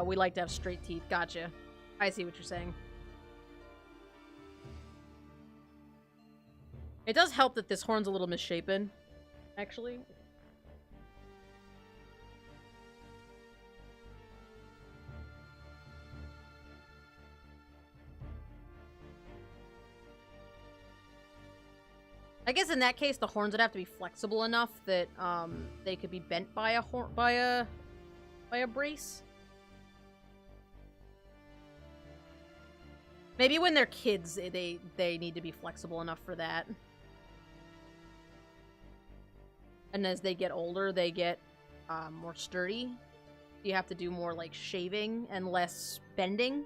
We like to have straight teeth. Gotcha. I see what you're saying. It does help that this horn's a little misshapen, actually. I guess in that case, the horns would have to be flexible enough that they could be bent by a brace. Maybe when they're kids, they need to be flexible enough for that. And as they get older, they get more sturdy. You have to do more like shaving and less bending.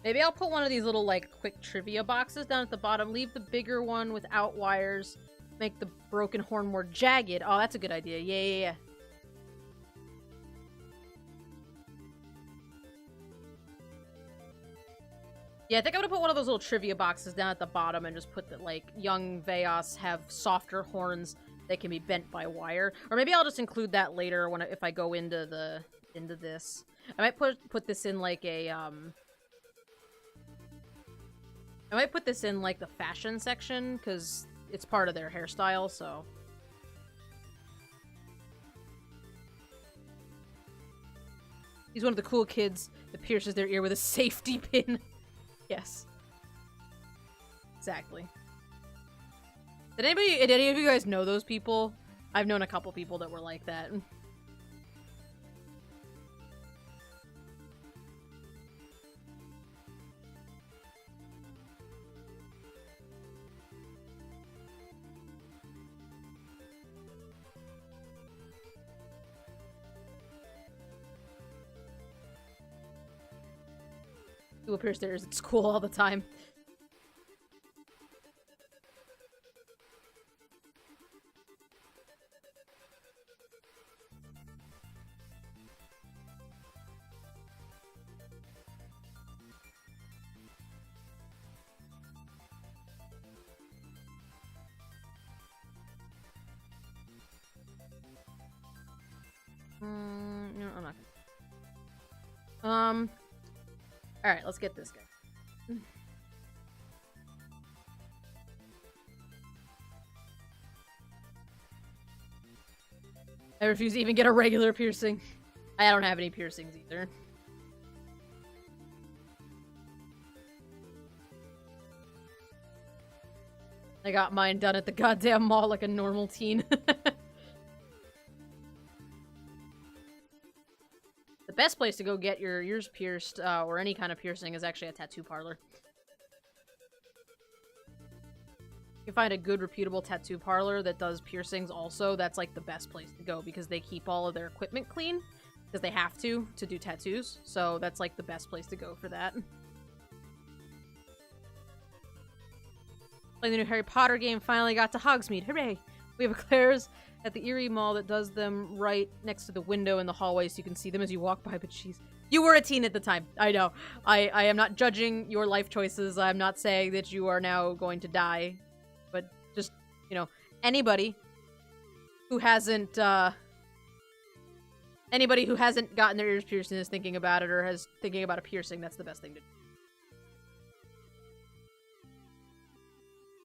Maybe I'll put one of these little, like, quick trivia boxes down at the bottom. Leave the bigger one without wires. Make the broken horn more jagged. Oh, that's a good idea. Yeah. Yeah, I think I'm gonna put one of those little trivia boxes down at the bottom and just put that, like, young Veias have softer horns that can be bent by wire. Or maybe I'll just include that later if I go into this. I might put this in, like, I might put this in, like, the fashion section, because it's part of their hairstyle, so... He's one of the cool kids that pierces their ear with a safety pin. Yes. Exactly. Did any of you guys know those people? I've known a couple people that were like that. People pierce their ears at school all the time. No, I'm not gonna. Alright, let's get this guy. I refuse to even get a regular piercing. I don't have any piercings either. I got mine done at the goddamn mall like a normal teen. The best place to go get your ears pierced, or any kind of piercing, is actually a tattoo parlor. You can find a good, reputable tattoo parlor that does piercings also. That's, like, the best place to go, because they keep all of their equipment clean. Because they have to do tattoos. So that's, like, the best place to go for that. Playing the new Harry Potter game, finally got to Hogsmeade. Hooray! We have eclairs at the Erie Mall that does them right next to the window in the hallway so you can see them as you walk by, but jeez. You were a teen at the time. I know. I am not judging your life choices. I'm not saying that you are now going to die. But just, you know, anybody who hasn't gotten their ears pierced and is thinking about it or has thinking about a piercing, that's the best thing to do.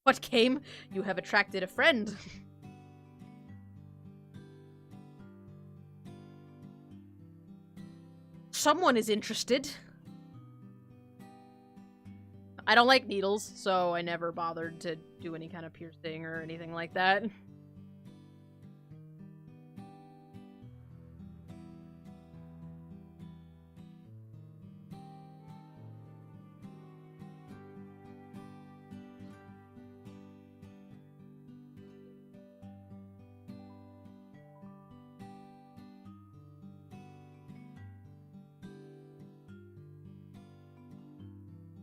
What came? You have attracted a friend. Someone is interested. I don't like needles, so I never bothered to do any kind of piercing or anything like that.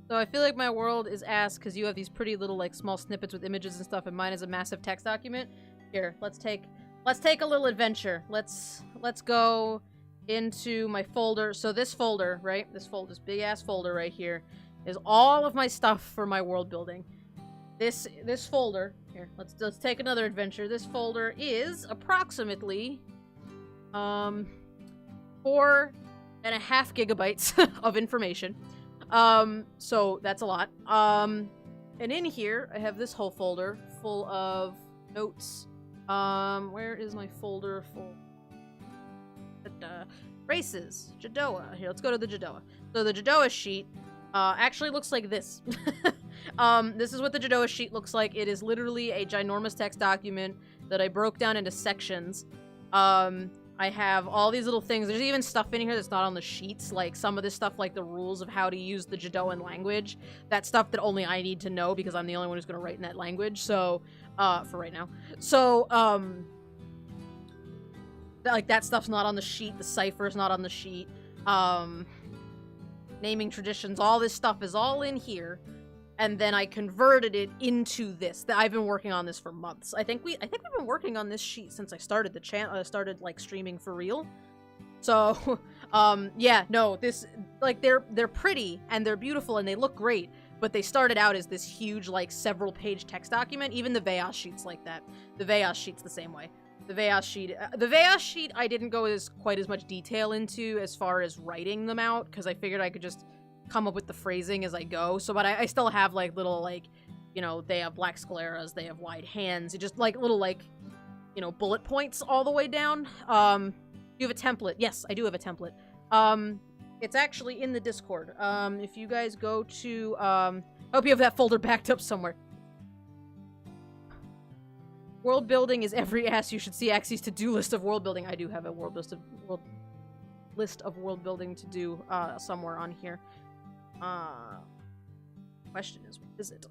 So I feel like my world is ass because you have these pretty little like small snippets with images and stuff, and mine is a massive text document. Here, let's take a little adventure. Let's go into my folder. So this folder, right? This big ass folder right here is all of my stuff for my world building. This folder here. Let's take another adventure. This folder is approximately 4.5 gigabytes of information. So that's a lot. And in here, I have this whole folder full of notes. Where is my folder full? Races. Jadoa. Here, let's go to the Jadoa. So the Jadoa sheet, actually looks like this. This is what the Jadoa sheet looks like. It is literally a ginormous text document that I broke down into sections. I have all these little things. There's even stuff in here that's not on the sheets, like some of this stuff, like the rules of how to use the Jadoan language. That stuff that only I need to know because I'm the only one who's going to write in that language, so, for right now. So, like, that stuff's not on the sheet. The cipher's not on the sheet. Naming traditions, all this stuff is all in here. And then I converted it into this. I've been working on this for months. I think we've been working on this sheet since I started the channel. I started like streaming for real. So, yeah, no, this like they're pretty and they're beautiful and they look great. But they started out as this huge like several page text document. Even the Veias sheet's like that. The Veias sheet's the same way. The Veias sheet, I didn't go quite as much detail into as far as writing them out because I figured I could just come up with the phrasing as I go. So, but I still have like little like, you know, they have black scleras, they have wide hands, just like little like, you know, bullet points all the way down. You have a template. Yes, I do have a template. It's actually in the Discord. If you guys go to, I hope you have that folder backed up somewhere. World building is every ass. You should see Axie's to-do list of world building. I do have a list of world building to do somewhere on here. Question is, what is it?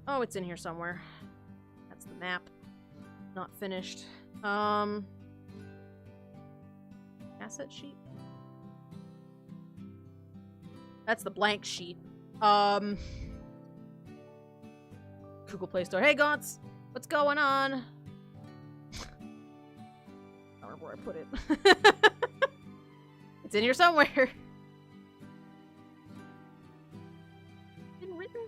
Oh, it's in here somewhere. That's the map. Not finished. Asset sheet? That's the blank sheet. Google Play Store. Hey, Gaunts! What's going on? I don't remember where I put it. It's in here somewhere. Been written?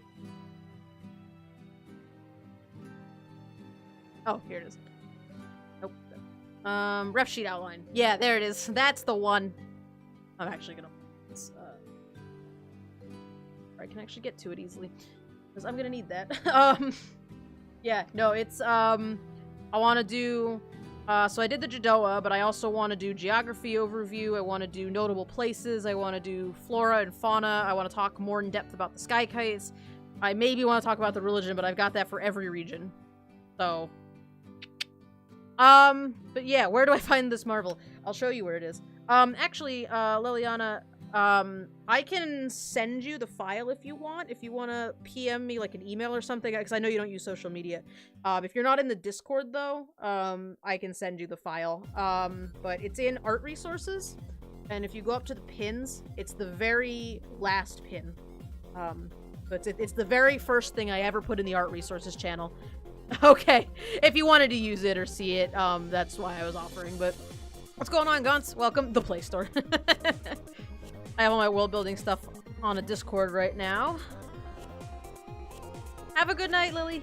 Oh, here it is. Nope. Ref sheet outline. Yeah, there it is. That's the one. I'm actually gonna... I can actually get to it easily. Because I'm gonna need that. Yeah, no, it's, I want to do, so I did the Jadoa, but I also want to do geography overview, I want to do notable places, I want to do flora and fauna, I want to talk more in depth about the sky kites, I maybe want to talk about the religion, but I've got that for every region. So, but yeah, where do I find this marvel? I'll show you where it is. Actually, Liliana, I can send you the file if you want to PM me like an email or something, because I know you don't use social media. If you're not in the Discord though, I can send you the file. But it's in art resources. And if you go up to the pins, it's the very last pin. But it's the very first thing I ever put in the art resources channel. Okay, if you wanted to use it or see it, that's why I was offering. But what's going on, Gunts? Welcome, the Play Store. I have all my world building stuff on a Discord right now. Have a good night, Lily.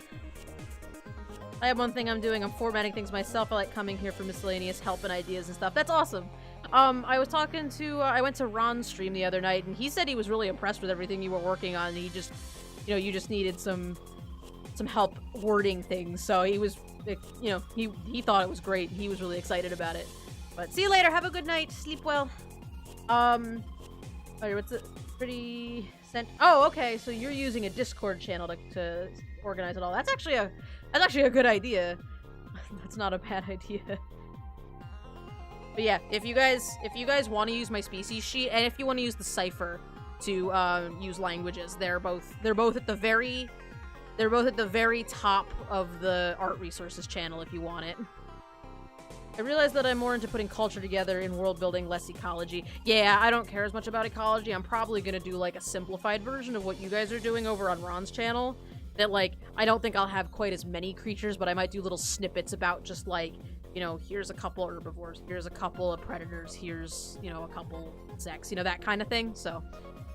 I have one thing I'm doing. I'm formatting things myself. I like coming here for miscellaneous help and ideas and stuff. That's awesome. I was talking to, I went to Ron's stream the other night, and he said he was really impressed with everything you were working on, and he just, you know, you just needed some help wording things, so he was, you know, he thought it was great. He was really excited about it. But see you later. Have a good night. Sleep well. Alright, what's it? Pretty sent. Oh, okay. So you're using a Discord channel to organize it all. That's actually a good idea. That's not a bad idea. But yeah, if you guys want to use my species sheet, and if you want to use the cipher to use languages, they're both at the very top of the art resources channel if you want it. I realize that I'm more into putting culture together in world building, less ecology. Yeah, I don't care as much about ecology. I'm probably gonna do like a simplified version of what you guys are doing over on Ron's channel. That, like, I don't think I'll have quite as many creatures, but I might do little snippets about just like, you know, here's a couple herbivores, here's a couple of predators, here's, you know, a couple insects, you know, that kind of thing. So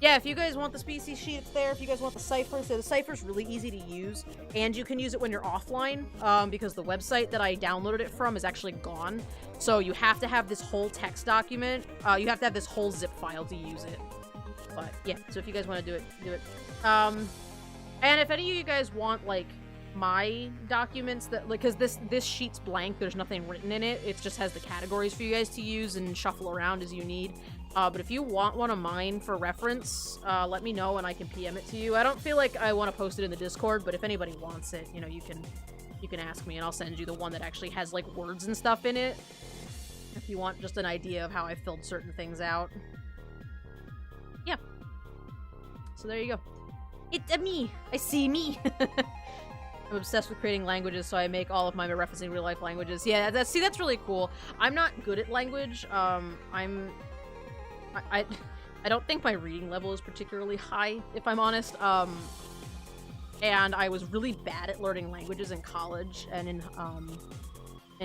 yeah, if you guys want the species sheet, it's there. If you guys want the cipher, so the cipher's really easy to use, and you can use it when you're offline, because the website that I downloaded it from is actually gone. So you have to have this whole text document, you have to have this whole zip file to use it. But yeah, so if you guys want to do it, do it. And if any of you guys want, like, my documents that, like, because this sheet's blank, there's nothing written in it, it just has the categories for you guys to use and shuffle around as you need. But if you want one of mine for reference, let me know and I can PM it to you. I don't feel like I want to post it in the Discord, but if anybody wants it, you know, you can ask me and I'll send you the one that actually has, like, words and stuff in it. If you want just an idea of how I filled certain things out. Yeah. So there you go. It's me! I see me! I'm obsessed with creating languages, so I make all of my referencing real-life languages. Yeah, that's really cool. I'm not good at language. I don't think my reading level is particularly high, if I'm honest. And I was really bad at learning languages in college and in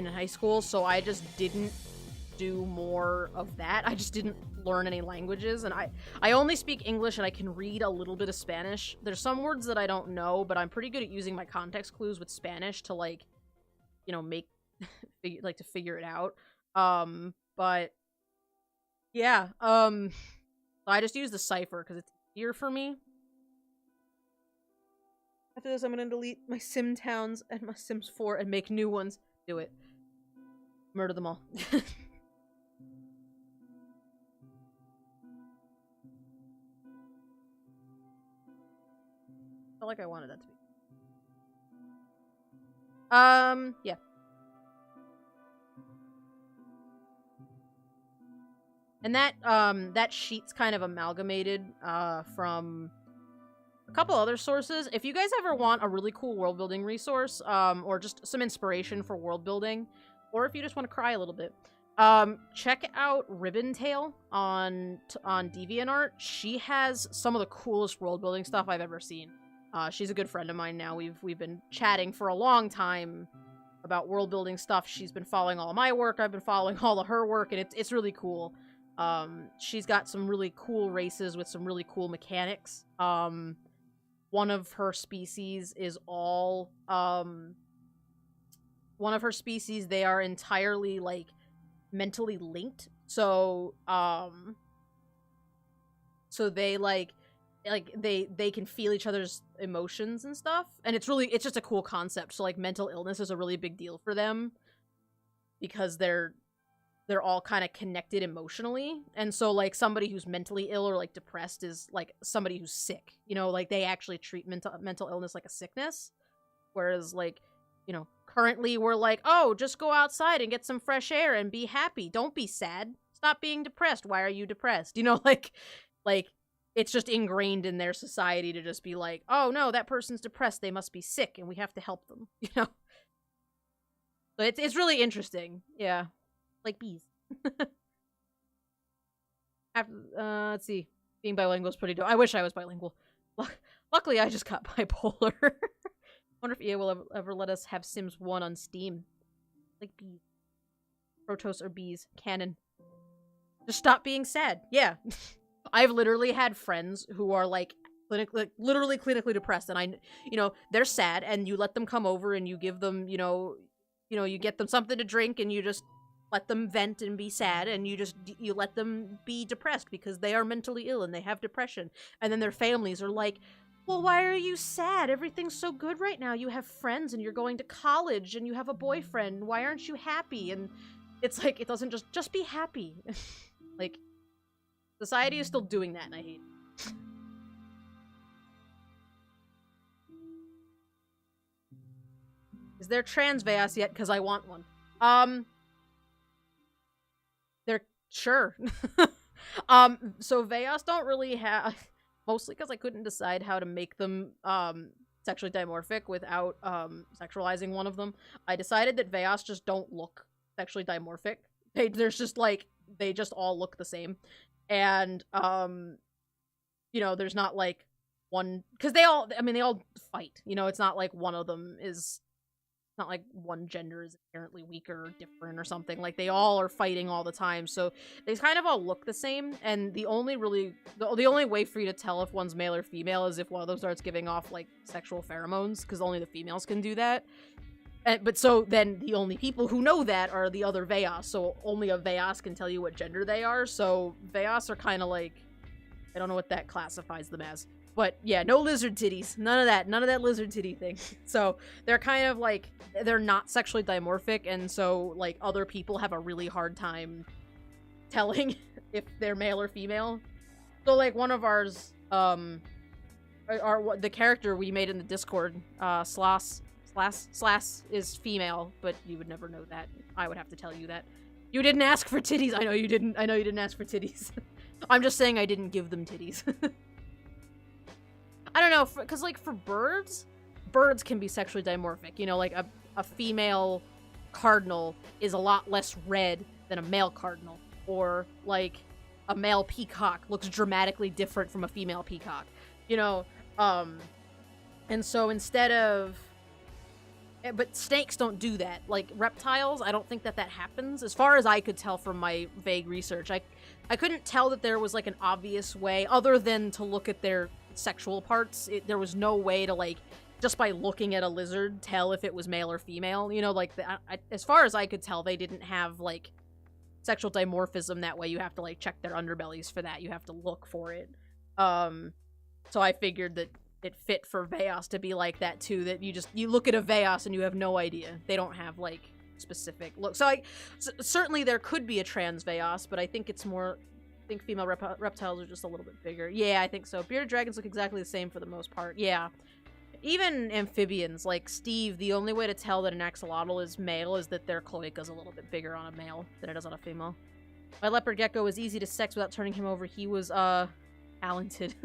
high school, so I just didn't do more of that. I just didn't learn any languages, and I only speak English and I can read a little bit of Spanish. There's some words that I don't know, but I'm pretty good at using my context clues with Spanish to, like, you know, make to figure it out. But yeah, I just use the cipher because it's easier for me. After this, I'm gonna delete my Sim Towns and my Sims 4 and make new ones. Do it. Murder them all. Felt like I wanted that to be. Yeah. And that sheet's kind of amalgamated, from a couple other sources. If you guys ever want a really cool world building resource, or just some inspiration for world building, or if you just want to cry a little bit, check out Ribbontail on DeviantArt. She has some of the coolest world building stuff I've ever seen. She's a good friend of mine now. We've been chatting for a long time about world building stuff. She's been following all of my work. I've been following all of her work, and it's really cool. She's got some really cool races with some really cool mechanics. One of her species is all, they are entirely, like, mentally linked. So they, they can feel each other's emotions and stuff. And it's just a cool concept. So, like, mental illness is a really big deal for them because they're all kind of connected emotionally. And so, like, somebody who's mentally ill or, like, depressed is, like, somebody who's sick. You know, like, they actually treat mental illness like a sickness. Whereas, like, you know, currently we're like, oh, just go outside and get some fresh air and be happy. Don't be sad. Stop being depressed. Why are you depressed? You know, like, it's just ingrained in their society to just be like, oh, no, that person's depressed. They must be sick, and we have to help them, you know? So it's really interesting. Yeah. Like bees. Let's see. Being bilingual is pretty dope. I wish I was bilingual. Luckily, I just got bipolar. Wonder if EA will ever let us have Sims 1 on Steam. Like bees. Protoss or bees. Canon. Just stop being sad. Yeah. I've literally had friends who are like literally clinically depressed, and they're sad, and you let them come over and you give them, you get them something to drink, and you just let them vent and be sad, and you let them be depressed because they are mentally ill and they have depression. And then their families are like, well, why are you sad? Everything's so good right now. You have friends and you're going to college and you have a boyfriend. Why aren't you happy? And it's like, it doesn't just be happy. Like, society is still doing that, and I hate it. Is there trans Veias yet? Because I want one. They're sure. So Veias don't really have, mostly because I couldn't decide how to make them sexually dimorphic without sexualizing one of them. I decided that Veias just don't look sexually dimorphic. They just all look the same. And there's not like one, because they all fight. It's not like one of them is, not like one gender is inherently weaker or different or something. Like, they all are fighting all the time, so they kind of all look the same. And the only way for you to tell if one's male or female is if one of them starts giving off like sexual pheromones, because only the females can do that. But so then the only people who know that are the other Veias, so only a Veias can tell you what gender they are. So Veias are kind of like, I don't know what that classifies them as. But yeah, no lizard titties. None of that lizard titty thing. So they're kind of like, they're not sexually dimorphic, and so like other people have a really hard time telling if they're male or female. So like one of ours, the character we made in the Discord, Slash is female, but you would never know that. I would have to tell you that. You didn't ask for titties. I know you didn't ask for titties. I'm just saying I didn't give them titties. I don't know, because, like, for birds can be sexually dimorphic. Like, a female cardinal is a lot less red than a male cardinal. Or, like, a male peacock looks dramatically different from a female peacock. And so instead of... But snakes don't do that. Like, reptiles, I don't think that happens. As far as I could tell from my vague research, I couldn't tell that there was, like, an obvious way, other than to look at their sexual parts. There was no way to, like, just by looking at a lizard, tell if it was male or female. As far as I could tell, they didn't have, like, sexual dimorphism that way. You have to, like, check their underbellies for that. You have to look for it. So I figured that it fit for Veias to be like that, too. That you look at a Veias and you have no idea. They don't have, like, specific look. So, certainly there could be a trans Veias, but I think it's more... I think female reptiles are just a little bit bigger. Yeah, I think so. Bearded dragons look exactly the same for the most part. Yeah. Even amphibians, like Steve, the only way to tell that an axolotl is male is that their cloaca's a little bit bigger on a male than it is on a female. My leopard gecko was easy to sex without turning him over. He was, talented.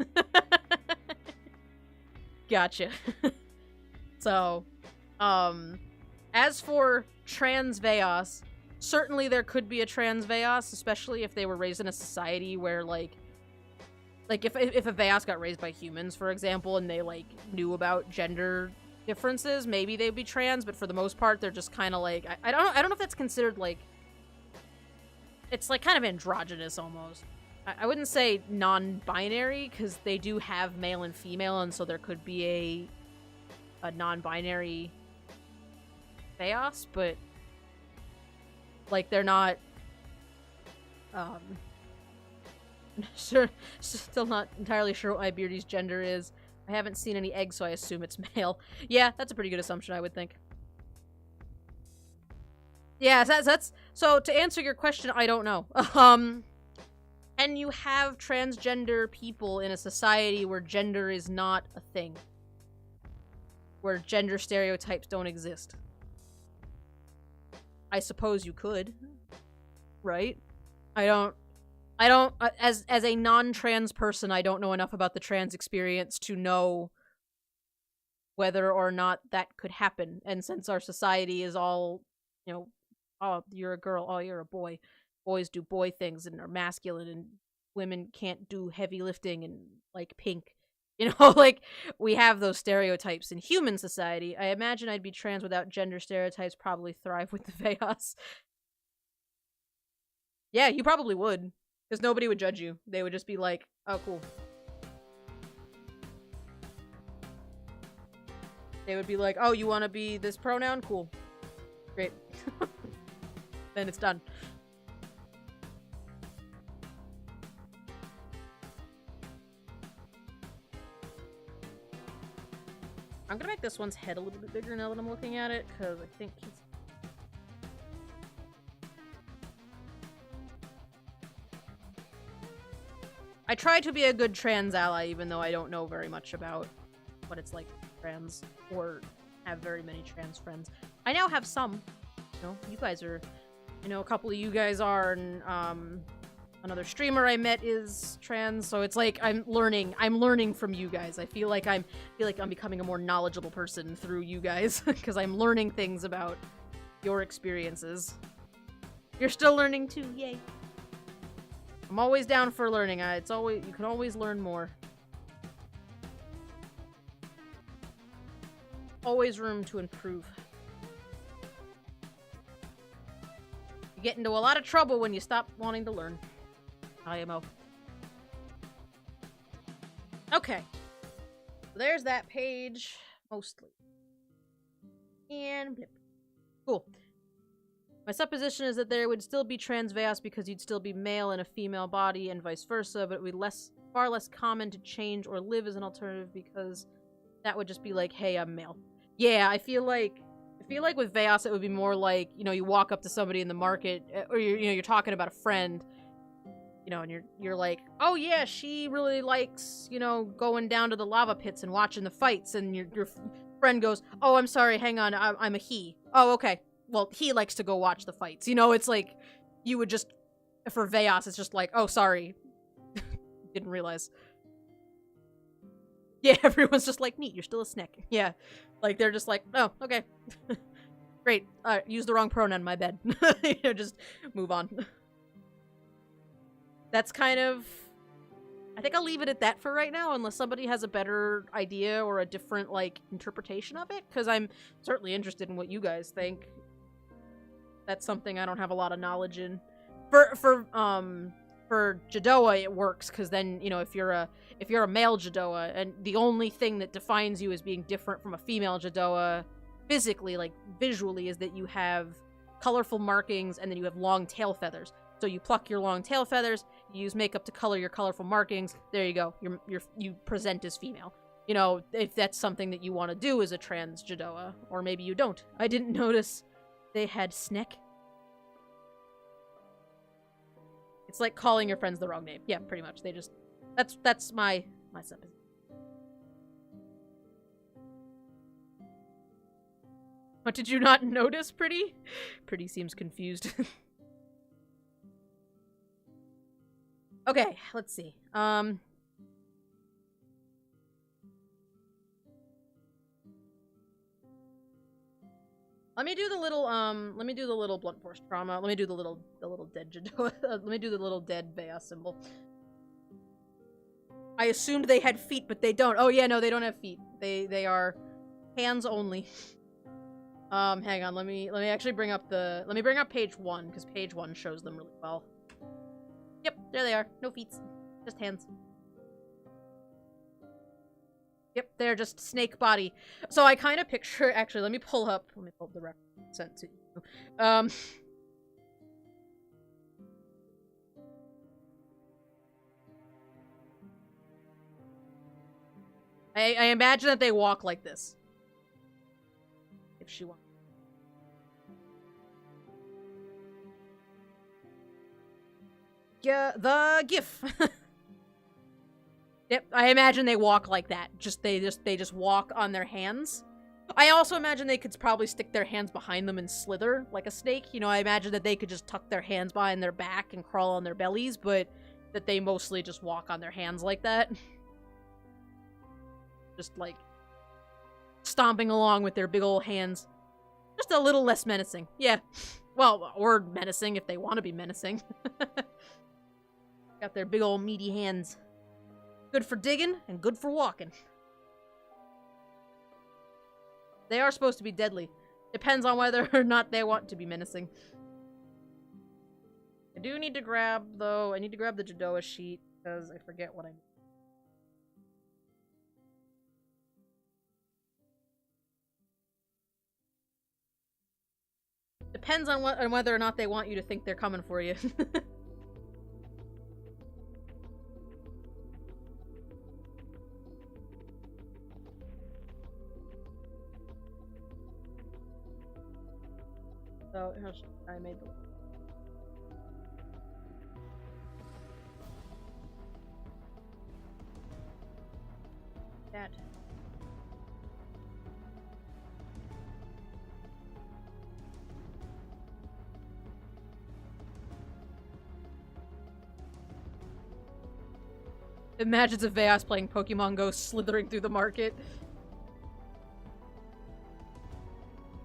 Gotcha. So, as for trans Veias, certainly there could be a trans Veias, especially if they were raised in a society where, like if a Veias got raised by humans, for example, and they, like, knew about gender differences, maybe they'd be trans, but for the most part, they're just kind of, like, I don't know if that's considered, like, it's, like, kind of androgynous, almost. I wouldn't say non-binary, because they do have male and female, and so there could be a non-binary Veias, but... like, they're not, sure, still not entirely sure what my beardie's gender is. I haven't seen any eggs, so I assume it's male. Yeah, that's a pretty good assumption, I would think. Yeah, so to answer your question, I don't know. Can you have transgender people in a society where gender is not a thing? Where gender stereotypes don't exist? I suppose you could, right? I don't, as a non-trans person, I don't know enough about the trans experience to know whether or not that could happen. And since our society is all, oh, you're a girl, oh, you're a boy. Boys do boy things and are masculine, and women can't do heavy lifting and like pink. You know, like we have those stereotypes in human society. I imagine I'd be trans without gender stereotypes, probably thrive with the Veias. Yeah, you probably would. Because nobody would judge you. They would just be like, oh, cool. They would be like, oh, you want to be this pronoun? Cool. Great. Then it's done. I'm gonna make this one's head a little bit bigger now that I'm looking at it, because I think he's... I try to be a good trans ally, even though I don't know very much about what it's like to be trans, or have very many trans friends. I now have some. You know, you guys are... You know, a couple of you guys are, and, another streamer I met is trans, so it's like I'm learning from you guys. I feel like I'm becoming a more knowledgeable person through you guys, because I'm learning things about your experiences. You're still learning too, yay. I'm always down for learning. You can always learn more. Always room to improve. You get into a lot of trouble when you stop wanting to learn. IMO. Okay. So there's that page, mostly. And blip. Cool. My supposition is that there would still be trans Veias because you'd still be male in a female body and vice versa, but it would be far less common to change or live as an alternative because that would just be like, hey, I'm male. Yeah, I feel like with Veias it would be more like, you know, you walk up to somebody in the market, or you're talking about a friend, you know, and you're like, oh yeah, she really likes, you know, going down to the lava pits and watching the fights, and your friend goes, oh, I'm sorry, hang on, I'm a he. Oh, okay. Well, he likes to go watch the fights. You know, it's like, you would just, for Veias, it's just like, oh, sorry. Didn't realize. Yeah, everyone's just like, neat, you're still a snack. Yeah. Like, they're just like, oh, okay. Great. Use the wrong pronoun, my bad. You know, just move on. That's kind of... I think I'll leave it at that for right now, unless somebody has a better idea or a different, like, interpretation of it, because I'm certainly interested in what you guys think. That's something I don't have a lot of knowledge in. For Jadoa, it works, because then, you know, if you're a male Jadoa, and the only thing that defines you as being different from a female Jadoa, physically, like, visually, is that you have colorful markings, and then you have long tail feathers. So you pluck your long tail feathers, you use makeup to color your colorful markings, there you go, you present as female. You know, if that's something that you want to do as a trans Jadoa, or maybe you don't. I didn't notice they had Sneck. It's like calling your friends the wrong name. Yeah, pretty much. They just... That's my supposition. What, did you not notice, Pretty? Pretty seems confused. Okay, let's see. Let me do the little blunt force trauma. Let me do the little dead Jadoa. Let me do the little dead Veias symbol. I assumed they had feet, but they don't. Oh yeah, no, they don't have feet. They are hands only. Hang on, let me actually bring up page 1, because page 1 shows them really well. Yep, there they are. No feet. Just hands. Yep, they're just snake body. So I kind of picture... Actually, let me pull up the reference sent to you. I imagine that they walk like this. If she wants. Yeah, the GIF. Yep, I imagine they walk like that. They just walk on their hands. I also imagine they could probably stick their hands behind them and slither like a snake. You know, I imagine that they could just tuck their hands behind their back and crawl on their bellies, but that they mostly just walk on their hands like that. Just like stomping along with their big old hands. Just a little less menacing. Yeah. Well, or menacing if they want to be menacing. Got their big old meaty hands. Good for digging and good for walking. They are supposed to be deadly. Depends on whether or not they want to be menacing. I do need to grab, though, I need to grab the Jadoa sheet, because I forget what I need. Depends on whether or not they want you to think they're coming for you. So, I made the... That. Imagine it's a Veias playing Pokemon Go slithering through the market.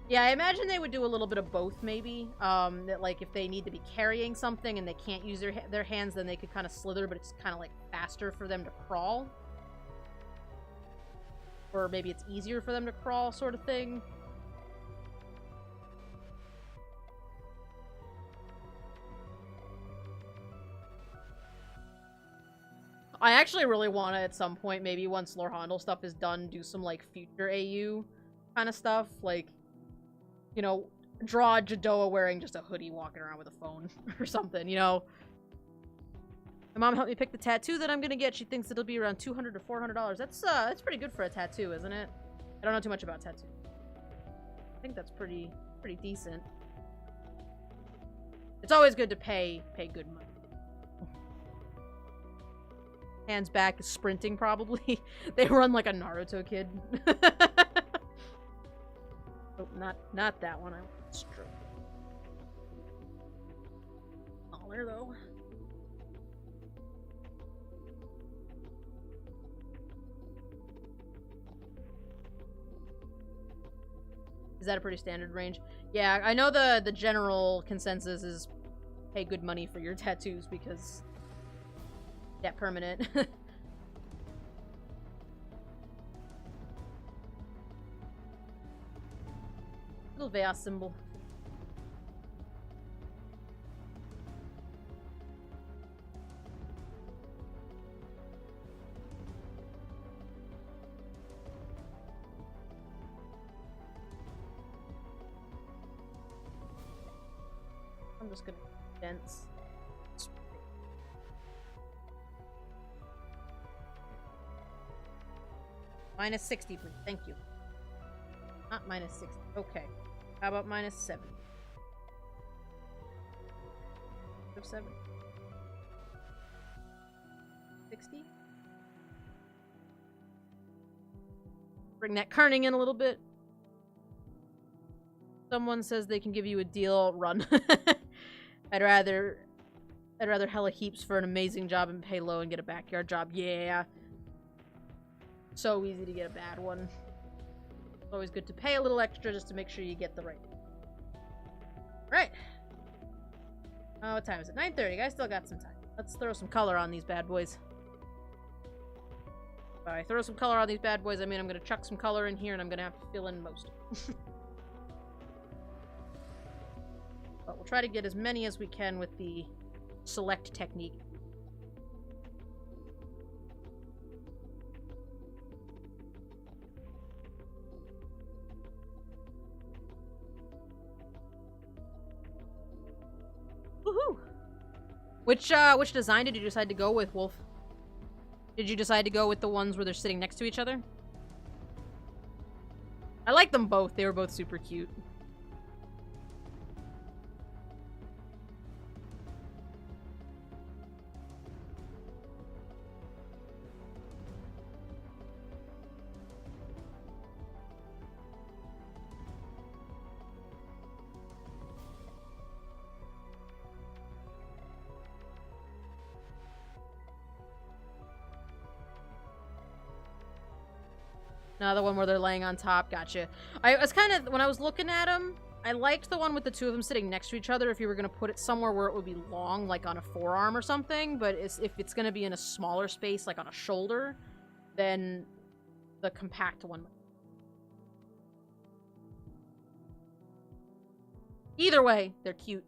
Yeah, I imagine they would do a little bit of both, maybe. That, like, if they need to be carrying something and they can't use their hands, then they could kind of slither, but it's kind of, like, faster for them to crawl. Or maybe it's easier for them to crawl, sort of thing. I actually really want to, at some point, maybe once Lore Handle stuff is done, do some, like, future AU kind of stuff. Like, you know, draw Jadoa wearing just a hoodie walking around with a phone or something, you know? My mom helped me pick the tattoo that I'm gonna get. She thinks it'll be around $200 to $400. That's pretty good for a tattoo, isn't it? I don't know too much about tattoos. I think that's pretty decent. It's always good to pay good money. Hands back, sprinting probably. They run like a Naruto kid. Oh, not that one. I want stroke. Smaller though. Is that a pretty standard range? Yeah, I know the general consensus is pay good money for your tattoos because they're permanent. Little Veias symbol. I'm just gonna dense. Minus 60, please. Thank you. Not minus 60. Okay. How about minus 70? 7? 60? Bring that kerning in a little bit. Someone says they can give you a deal. Run. I'd rather hella heaps for an amazing job and pay low and get a backyard job. Yeah. So easy to get a bad one. It's always good to pay a little extra just to make sure you get the right one. Right. Oh, what time is it? 9:30. Guys still got some time. Let's throw some color on these bad boys. By throw some color on these bad boys, I mean I'm gonna chuck some color in here and I'm gonna have to fill in most of them. But we'll try to get as many as we can with the select technique. Woohoo! Which design did you decide to go with, Wolf? Did you decide to go with the ones where they're sitting next to each other? I like them both. They were both super cute. Another one where they're laying on top. Gotcha. I was kind of, when I was looking at them, I liked the one with the two of them sitting next to each other if you were going to put it somewhere where it would be long, like on a forearm or something, but if it's going to be in a smaller space, like on a shoulder, then the compact one. Either way, they're cute.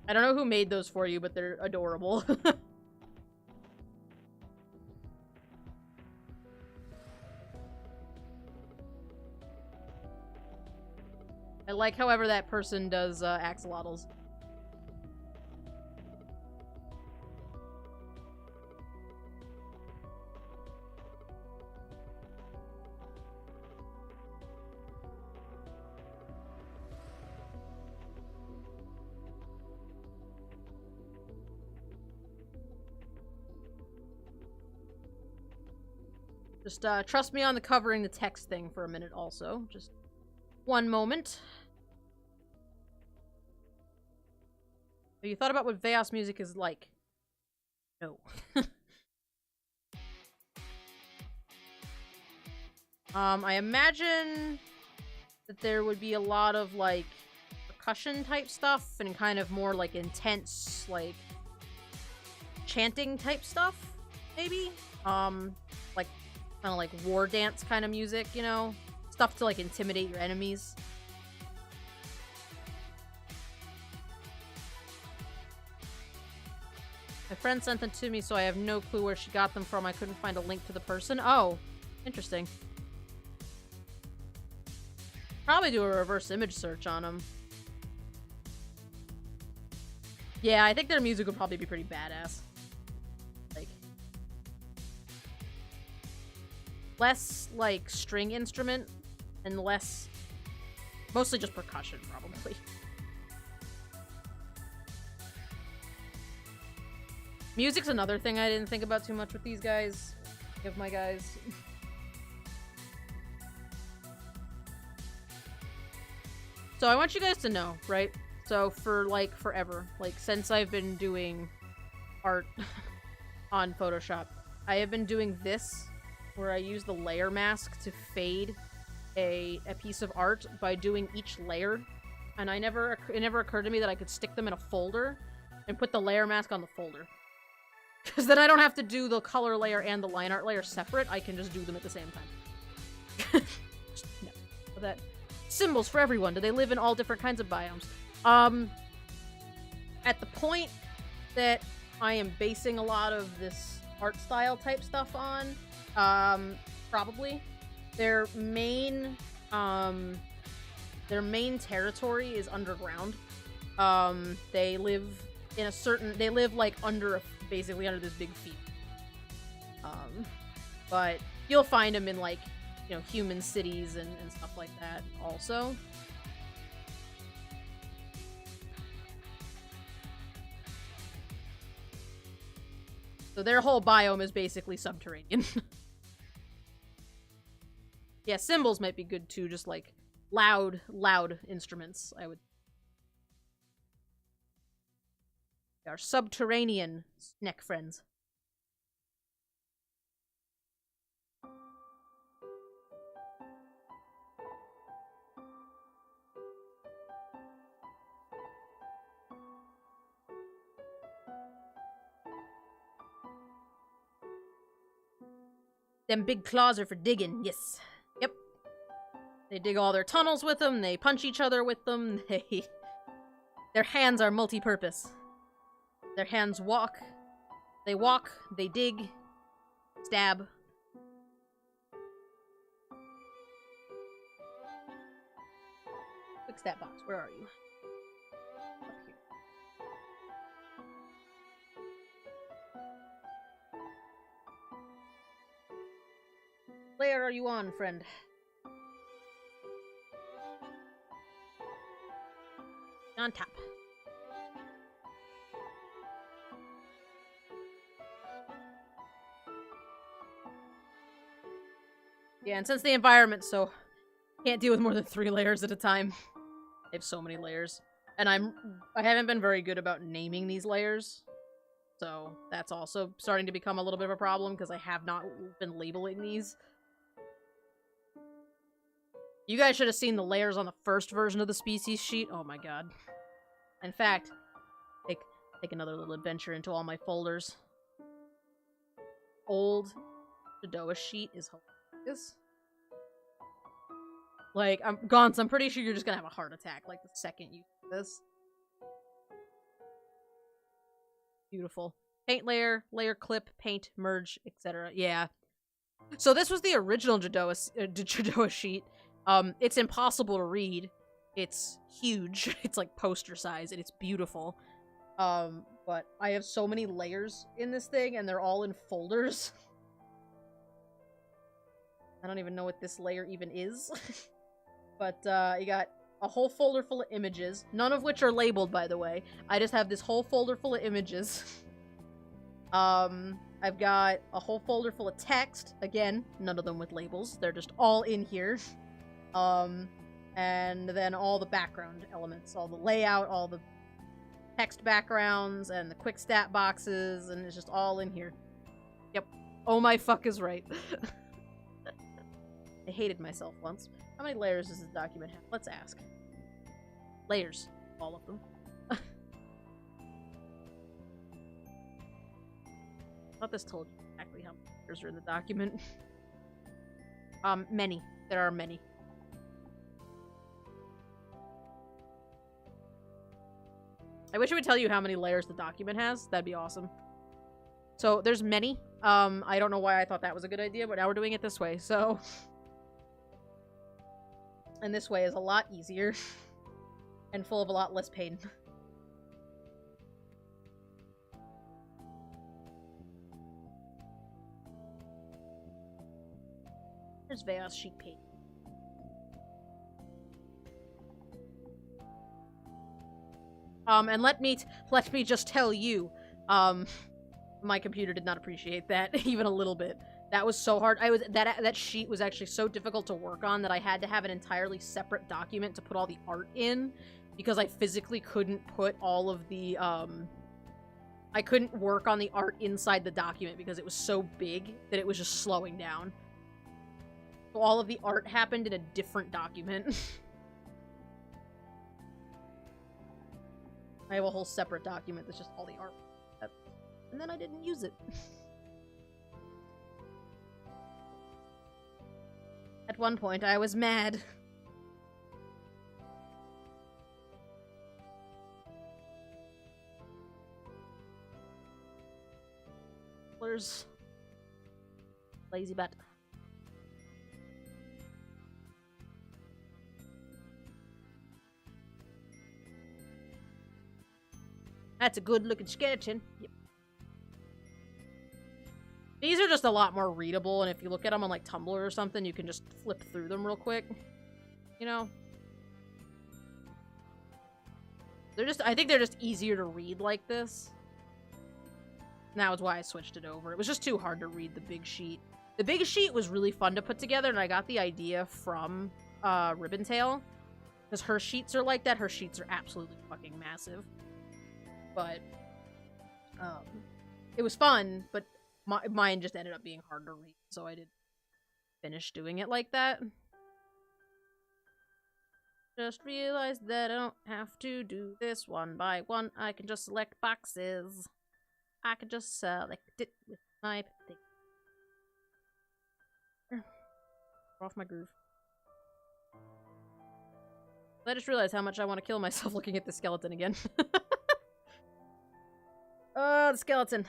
I don't know who made those for you, but they're adorable. I like however that person does axolotls. Just trust me on the covering the text thing for a minute also. Just one moment. Have you thought about what Veias music is like? No. I imagine that there would be a lot of, like, percussion type stuff and kind of more, like, intense, like, chanting type stuff, maybe? Like, kind of like war dance kind of music, you know? Stuff to, like, intimidate your enemies. My friend sent them to me, so I have no clue where she got them from. I couldn't find a link to the person. Oh, interesting. Probably do a reverse image search on them. Yeah, I think their music would probably be pretty badass. Like, less, like, string instrument, and less... mostly just percussion, probably. Music's another thing I didn't think about too much with these guys. Of my guys. So I want you guys to know, right? So for, like, forever, like, since I've been doing art on Photoshop, I have been doing this, where I use the layer mask to fade a piece of art by doing each layer. And it never occurred to me that I could stick them in a folder and put the layer mask on the folder. Because then I don't have to do the color layer and the line art layer separate. I can just do them at the same time. No. But that symbols for everyone. Do they live in all different kinds of biomes? At the point that I am basing a lot of this art style type stuff on, probably their main territory is underground. They live in a certain. They live like basically under this big feet. But you'll find them in, like, you know, human cities and stuff like that also. So their whole biome is basically subterranean. Yeah, cymbals might be good too, just like loud instruments, I would. They are subterranean neck friends. Them big claws are for digging, yes. Yep. They dig all their tunnels with them, they punch each other with them, Their hands are multi-purpose. Their hands walk, they dig, stab. Quick stat box, where are you? Up here. Layer are you on, friend? On top. Yeah, and since the environment's so... can't deal with more than 3 layers at a time. I have so many layers. And I haven't been very good about naming these layers. So that's also starting to become a little bit of a problem, because I have not been labeling these. You guys should have seen the layers on the first version of the species sheet. Oh my god. In fact, take another little adventure into all my folders. Old Dodoa sheet is hilarious. Like, Gauntz, I'm pretty sure you're just gonna have a heart attack, like, the second you do this. Beautiful. Paint layer, layer clip, paint, merge, etc. Yeah. So this was the original Dodoa sheet. It's impossible to read. It's huge. It's like poster size, and it's beautiful. But I have so many layers in this thing, and they're all in folders. I don't even know what this layer even is. But, you got a whole folder full of images, none of which are labeled, by the way. I just have this whole folder full of images. I've got a whole folder full of text. Again, none of them with labels. They're just all in here. And then all the background elements, all the layout, all the text backgrounds, and the quick stat boxes, and it's just all in here. Yep. Oh my fuck is right. I hated myself once. How many layers does this document have? Let's ask. Layers. All of them. I thought this told you exactly how many layers are in the document. Many. There are many. I wish it would tell you how many layers the document has. That'd be awesome. So, there's many. I don't know why I thought that was a good idea, but now we're doing it this way, so... And this way is a lot easier. And full of a lot less pain. There's Veias sheet paint. And let me just tell you, my computer did not appreciate that even a little bit. That was so hard. That sheet was actually so difficult to work on that I had to have an entirely separate document to put all the art in, because I physically couldn't put all of the, I couldn't work on the art inside the document because it was so big that it was just slowing down. So all of the art happened in a different document. I have a whole separate document that's just all the art. And then I didn't use it. At one point, I was mad. Where's lazy butt? That's a good-looking skeleton. Yep. These are just a lot more readable, and if you look at them on, like, Tumblr or something, you can just flip through them real quick. You know? They're just— I think they're just easier to read like this. And that was why I switched it over. It was just too hard to read the big sheet. The big sheet was really fun to put together, and I got the idea from, Ribbontail. Because her sheets are like that. Her sheets are absolutely fucking massive. But, it was fun, but mine just ended up being hard to read, so I didn't finish doing it like that. Just realized that I don't have to do this one by one. I can just select boxes. I can just select it with my thing. Off my groove. I just realized how much I want to kill myself looking at the skeleton again. Oh, the skeleton.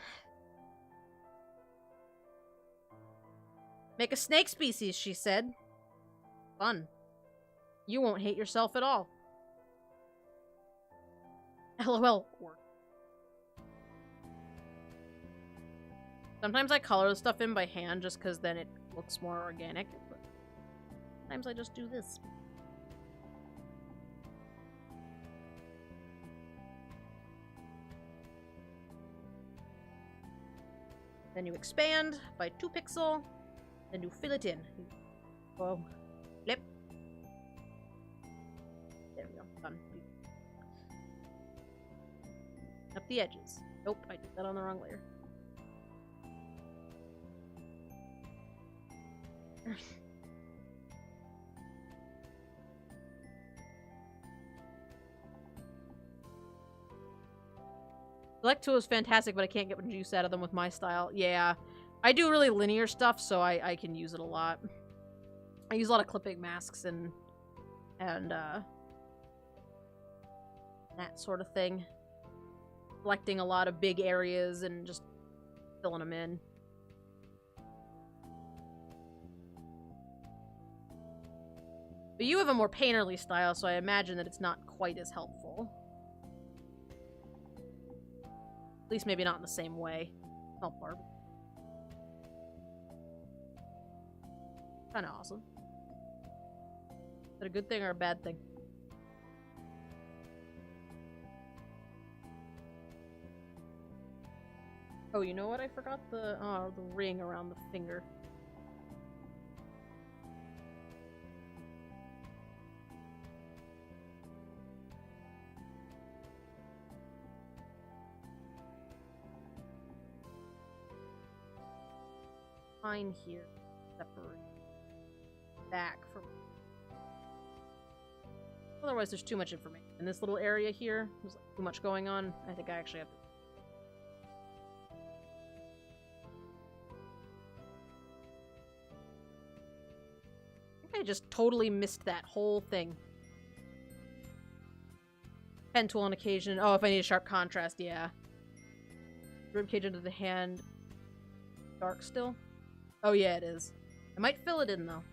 Make a snake species, she said. Fun. You won't hate yourself at all. LOL. Sometimes I color the stuff in by hand just because then it looks more organic, but sometimes I just do this. Then you expand by 2 pixel, then you fill it in. Whoa. Flip. There we go. Done. Up the edges. Nope, I did that on the wrong layer. Electo is fantastic, but I can't get much use out of them with my style. Yeah. I do really linear stuff, so I can use it a lot. I use a lot of clipping masks and that sort of thing. Selecting a lot of big areas and just filling them in. But you have a more painterly style, so I imagine that it's not quite as helpful. At least maybe not in the same way. Oh, Barb. Kinda awesome. Is that a good thing or a bad thing? Oh, you know what? I forgot the ring around the finger. Fine here. Separate. Back from. Otherwise, there's too much information. In this little area here, there's too much going on. I think I actually have to. I just totally missed that whole thing. Pen tool on occasion. Oh, if I need a sharp contrast, yeah. Ribcage under the hand. Dark still? Oh, yeah, it is. I might fill it in, though.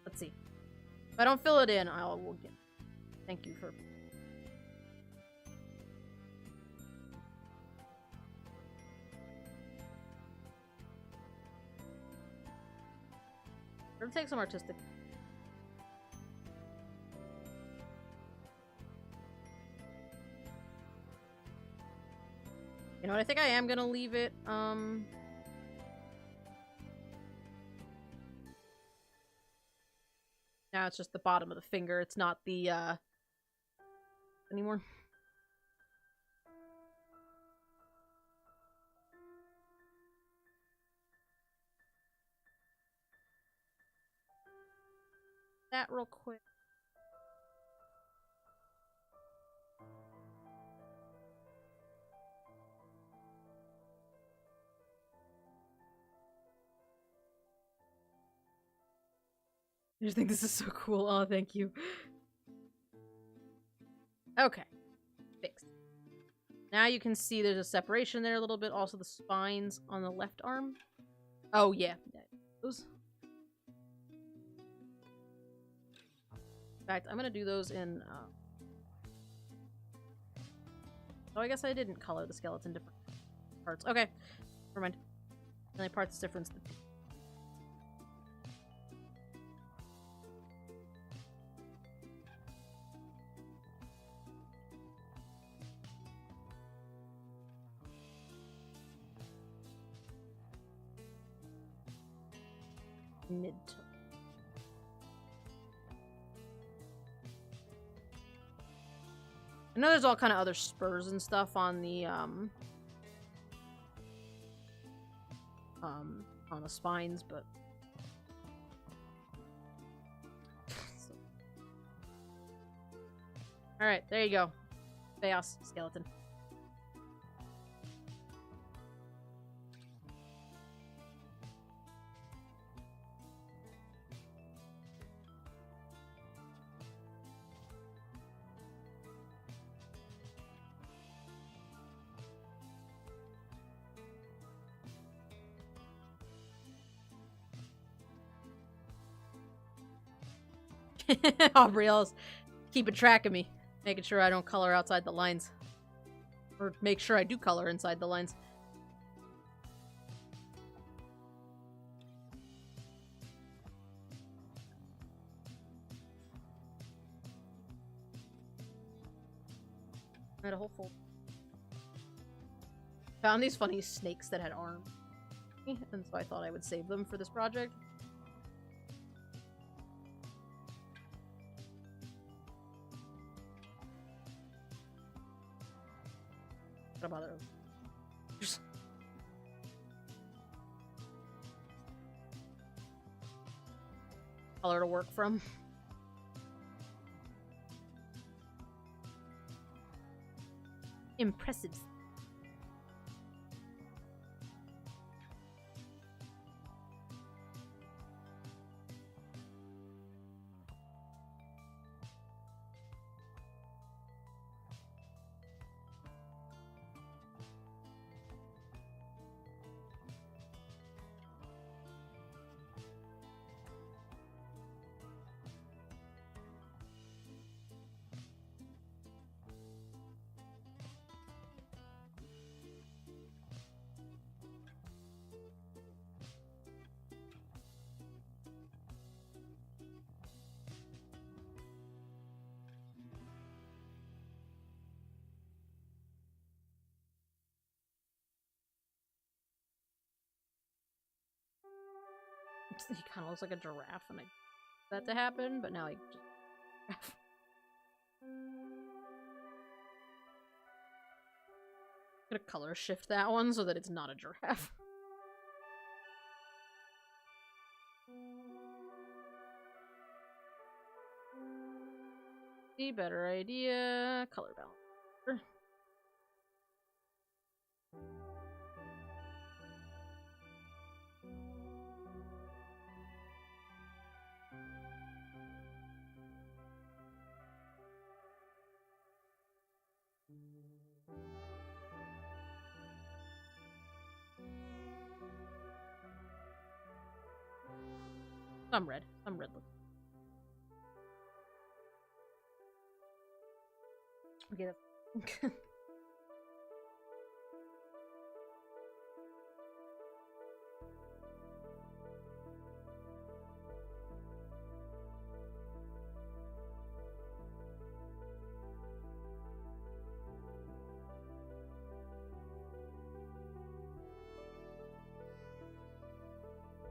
Let's see. If I don't fill it in, will get. Thank you for. It'll take some artistic. You know what? I think I am gonna leave it. Now it's just the bottom of the finger. It's not the, anymore. That real quick. I just think this is so cool. Oh, thank you. Okay. Fixed. Now you can see there's a separation there a little bit. Also the spines on the left arm. Oh, yeah. Those. In fact, I'm gonna do those in, Oh, I guess I didn't color the skeleton different parts. Okay. Never mind. The only parts difference. Mid-tone. I know there's all kind of other spurs and stuff on the on the spines, but all right, there you go. Veias skeleton. Aubrey's keeping track of me, making sure I don't color outside the lines. Or make sure I do color inside the lines. I had a whole fold. Found these funny snakes that had arms. And so I thought I would save them for this project. What about those? Color to work from. Impressive. He kind of looks like a giraffe, and I want that to happen, but now he just giraffe. I'm gonna color shift that one so that it's not a giraffe. See, better idea. Color balance. Some red. Some red look. Okay, that's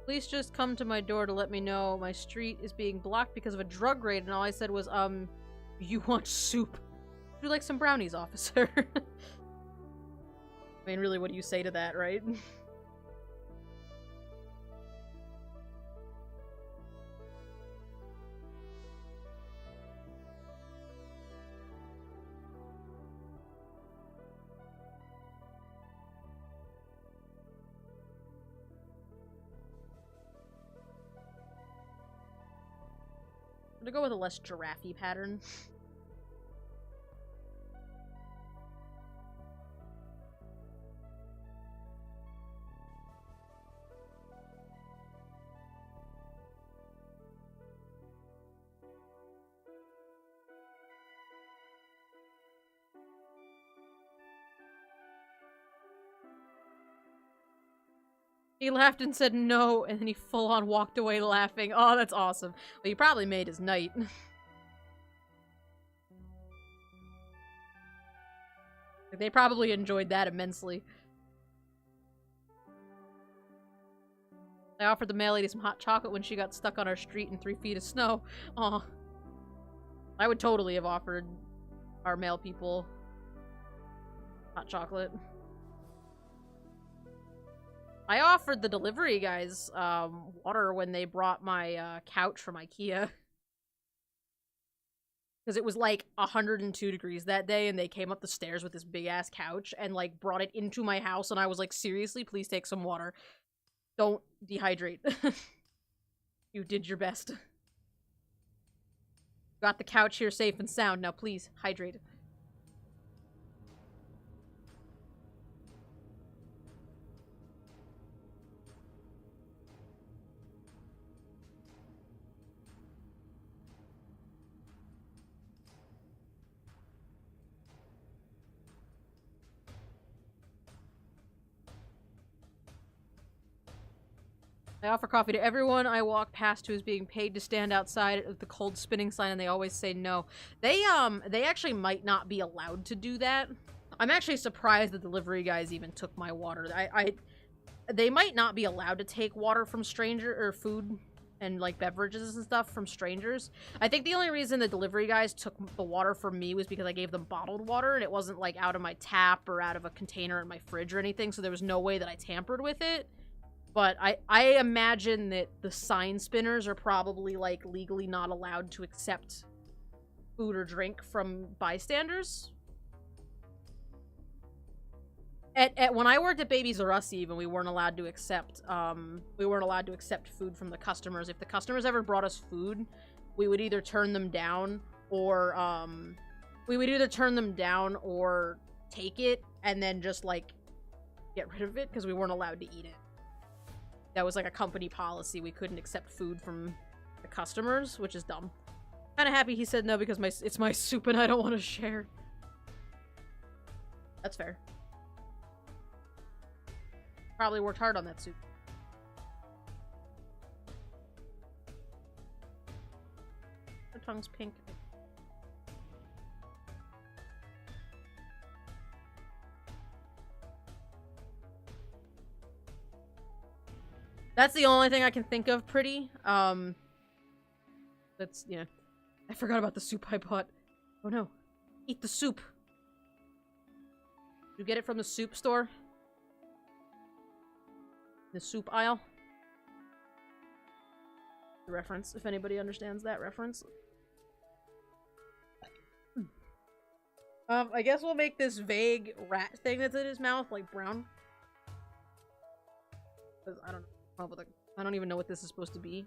Please just come to my door to let me know my street is being blocked because of a drug raid, and all I said was, you want soup? Would you like some brownies, officer? I mean, really, what do you say to that, right? I'm gonna go with a less giraffe-y pattern. He laughed and said no, and then he full-on walked away laughing. Oh, that's awesome. Well, you probably made his night. They probably enjoyed that immensely. I offered the mail lady some hot chocolate when she got stuck on our street in 3 feet of snow. Aw. I would totally have offered our mail people hot chocolate. I offered the delivery guys water when they brought my couch from IKEA. Because it was like 102 degrees that day, and they came up the stairs with this big-ass couch and like brought it into my house, and I was like, seriously, please take some water. Don't dehydrate. You did your best. Got the couch here safe and sound, now please, hydrate. I offer coffee to everyone I walk past who is being paid to stand outside of the cold spinning sign, and they always say no. They actually might not be allowed to do that. I'm actually surprised the delivery guys even took my water. They might not be allowed to take water from or food and like beverages and stuff from strangers. I think the only reason the delivery guys took the water from me was because I gave them bottled water, and it wasn't like out of my tap or out of a container in my fridge or anything, so there was no way that I tampered with it. But I imagine that the sign spinners are probably, like, legally not allowed to accept food or drink from bystanders. When I worked at Babies R Us, even, we weren't allowed to accept, food from the customers. If the customers ever brought us food, we would either turn them down or, take it and then just, like, get rid of it, because we weren't allowed to eat it. That was like a company policy. We couldn't accept food from the customers, which is dumb. Kind of happy he said no because it's my soup and I don't want to share. That's fair. Probably worked hard on that soup. Her tongue's pink. That's the only thing I can think of pretty. That's, yeah. I forgot about the soup I bought. Oh no. Eat the soup. You get it from the soup store? The soup aisle? The reference, if anybody understands that reference. I guess we'll make this vague rat thing that's in his mouth, like, brown. Because I don't know. I don't even know what this is supposed to be.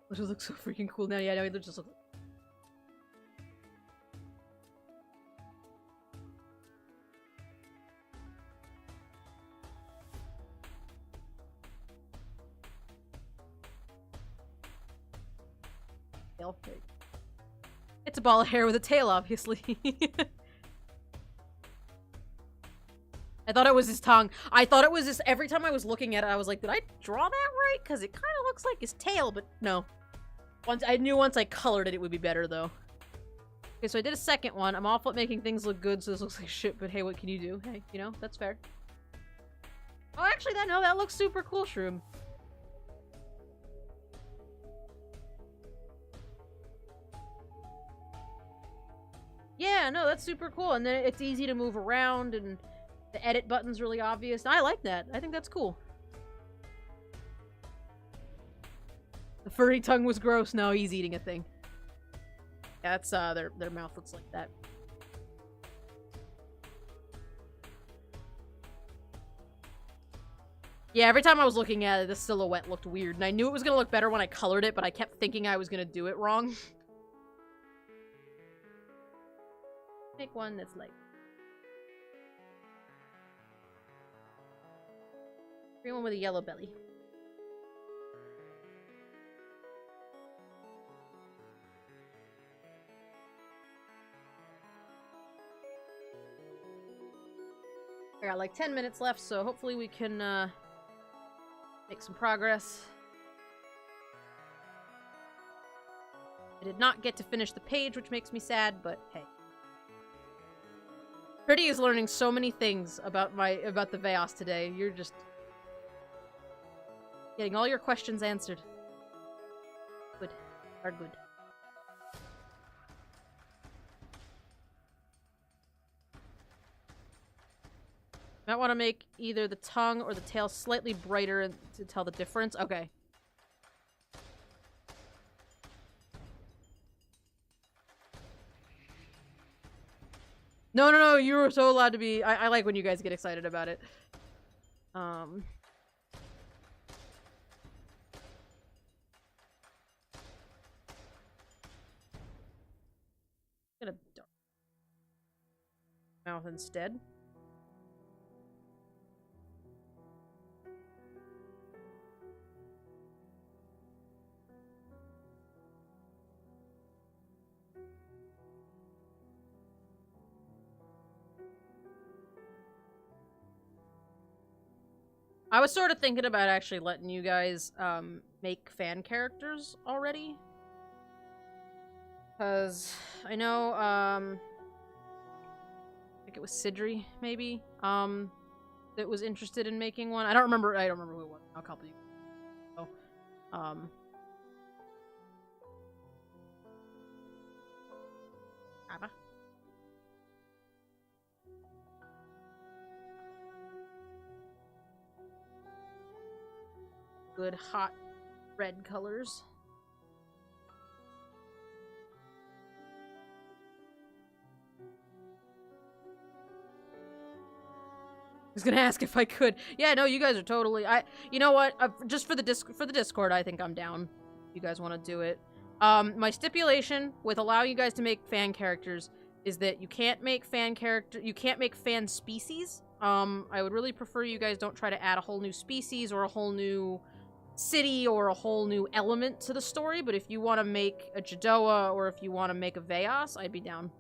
Which looks so freaking cool now. Yeah, no, it just looks. Tail. It's a ball of hair with a tail, obviously. I thought it was his tongue. I thought it was his. Every time I was looking at it, I was like, did I draw that right? Because it kind of looks like his tail, but no. I knew once I colored it, it would be better, though. Okay, so I did a second one. I'm awful at making things look good, so this looks like shit, but hey, what can you do? Hey, you know, that's fair. Oh, actually, that looks super cool, Shroom. Yeah, no, that's super cool, and then it's easy to move around, and the edit button's really obvious. I like that. I think that's cool. The furry tongue was gross. Now he's eating a thing. Yeah, that's, their mouth looks like that. Yeah, every time I was looking at it, the silhouette looked weird, and I knew it was gonna look better when I colored it, but I kept thinking I was gonna do it wrong. Make one that's like... green one with a yellow belly. I got like 10 minutes left, so hopefully we can make some progress. I did not get to finish the page, which makes me sad, but hey. Pretty is learning so many things about the Veias today. You're just getting all your questions answered. Good. Are good. Might want to make either the tongue or the tail slightly brighter to tell the difference. Okay. No, you were so allowed to be... I like when you guys get excited about it. Get a dark mouth instead. I was sort of thinking about actually letting you guys make fan characters already. Because I know, I think it was Sidri, maybe, that was interested in making one. I don't remember who it was. I'll copy you. So, Abba. Good hot red colors. I was gonna ask if I could. Yeah, no, you guys are totally. You know what? Just for the Discord, I think I'm down. If you guys want to do it. My stipulation with allowing you guys to make fan characters is that you can't make fan species. I would really prefer you guys don't try to add a whole new species or a whole new city or a whole new element to the story, but if you want to make a Jadoa or if you want to make a Veias, I'd be down.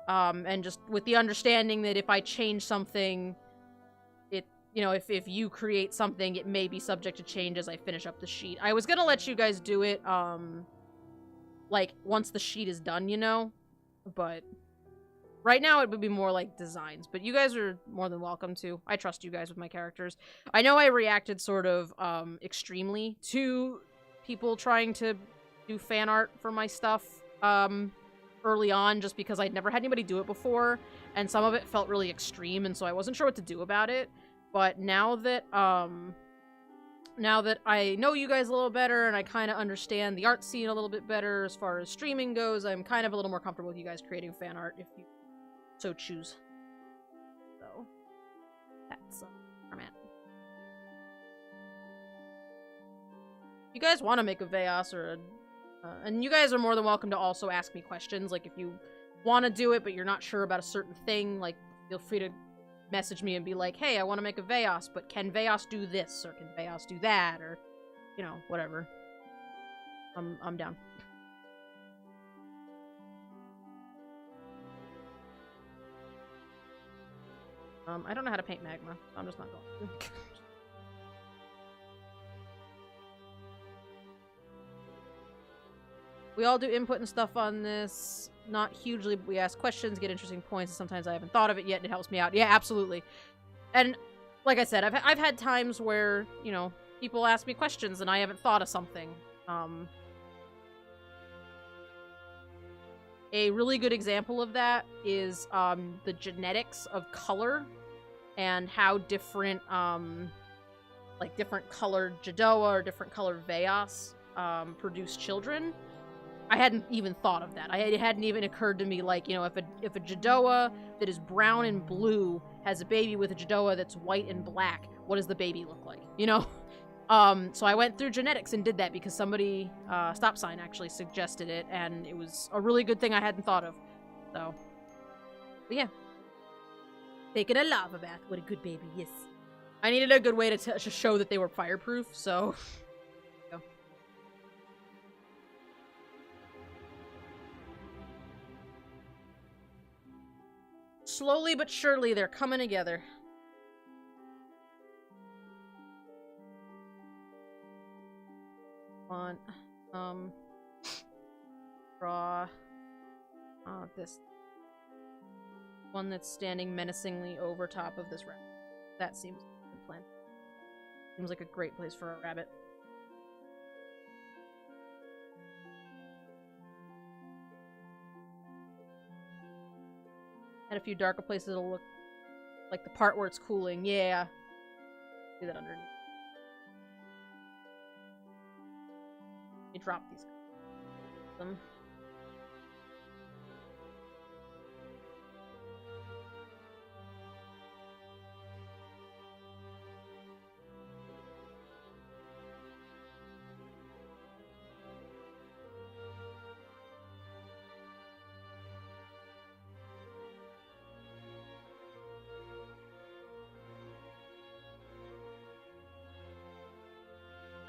And just with the understanding that if I change something, you know, if you create something, it may be subject to change as I finish up the sheet. I was gonna let you guys do it, like, once the sheet is done, you know? But Right now, it would be more like designs, but you guys are more than welcome to. I trust you guys with my characters. I know I reacted sort of extremely to people trying to do fan art for my stuff early on, just because I'd never had anybody do it before, and some of it felt really extreme, and so I wasn't sure what to do about it. But now that I know you guys a little better, and I kind of understand the art scene a little bit better as far as streaming goes, I'm kind of a little more comfortable with you guys creating fan art if you so choose. So that's where I'm at. If you guys want to make a Veias or a and you guys are more than welcome to also ask me questions. Like, if you want to do it but you're not sure about a certain thing, like, feel free to message me and be like, hey, I want to make a Veias, but can Veias do this, or can Veias do that, or, you know, whatever. I'm down. I don't know how to paint magma, so I'm just not going to. We all do input and stuff on this. Not hugely, but we ask questions, get interesting points, and sometimes I haven't thought of it yet, and it helps me out. Yeah, absolutely. And like I said, I've had times where, you know, people ask me questions and I haven't thought of something. A really good example of that is the genetics of color and how different, like different colored Jadoa or different colored Veias produce children. I hadn't even thought of that. It hadn't even occurred to me, like, you know, if a Jadoa that is brown and blue has a baby with a Jadoa that's white and black, what does the baby look like? You know? So I went through genetics and did that because somebody, Stop Sign, actually suggested it, and it was a really good thing I hadn't thought of. So, but yeah. Taking a lava bath. What a good baby, yes. I needed a good way to show that they were fireproof, so... Go. Slowly but surely, they're coming together. Want draw this one that's standing menacingly over top of this rabbit. That seems like a good plan. Seems like a great place for a rabbit. And a few darker places that'll look like the part where it's cooling. Yeah. Do that underneath. You drop these. Them.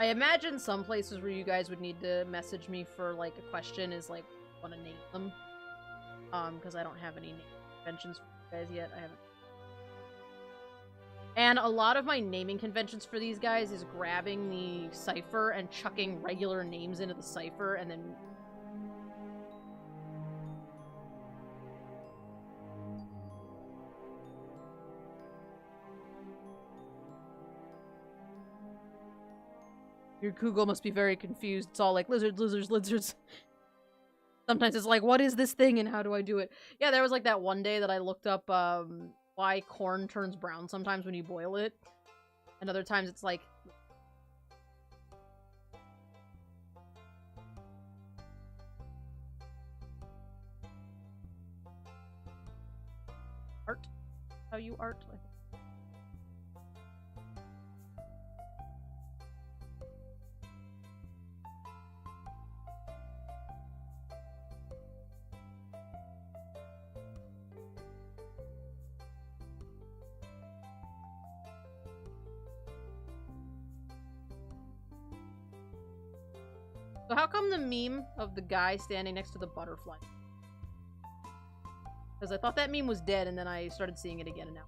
I imagine some places where you guys would need to message me for, like, a question is, like, want to name them. Because I don't have any name conventions for you guys yet. I haven't. And a lot of my naming conventions for these guys is grabbing the cipher and chucking regular names into the cipher and then... Your Google must be very confused. It's all like, lizards, lizards, lizards. Sometimes it's like, what is this thing and how do I do it? Yeah, there was like that one day that I looked up why corn turns brown sometimes when you boil it. And other times it's like... Art? How you art? So how come the meme of the guy standing next to the butterfly? Because I thought that meme was dead, and then I started seeing it again, and now.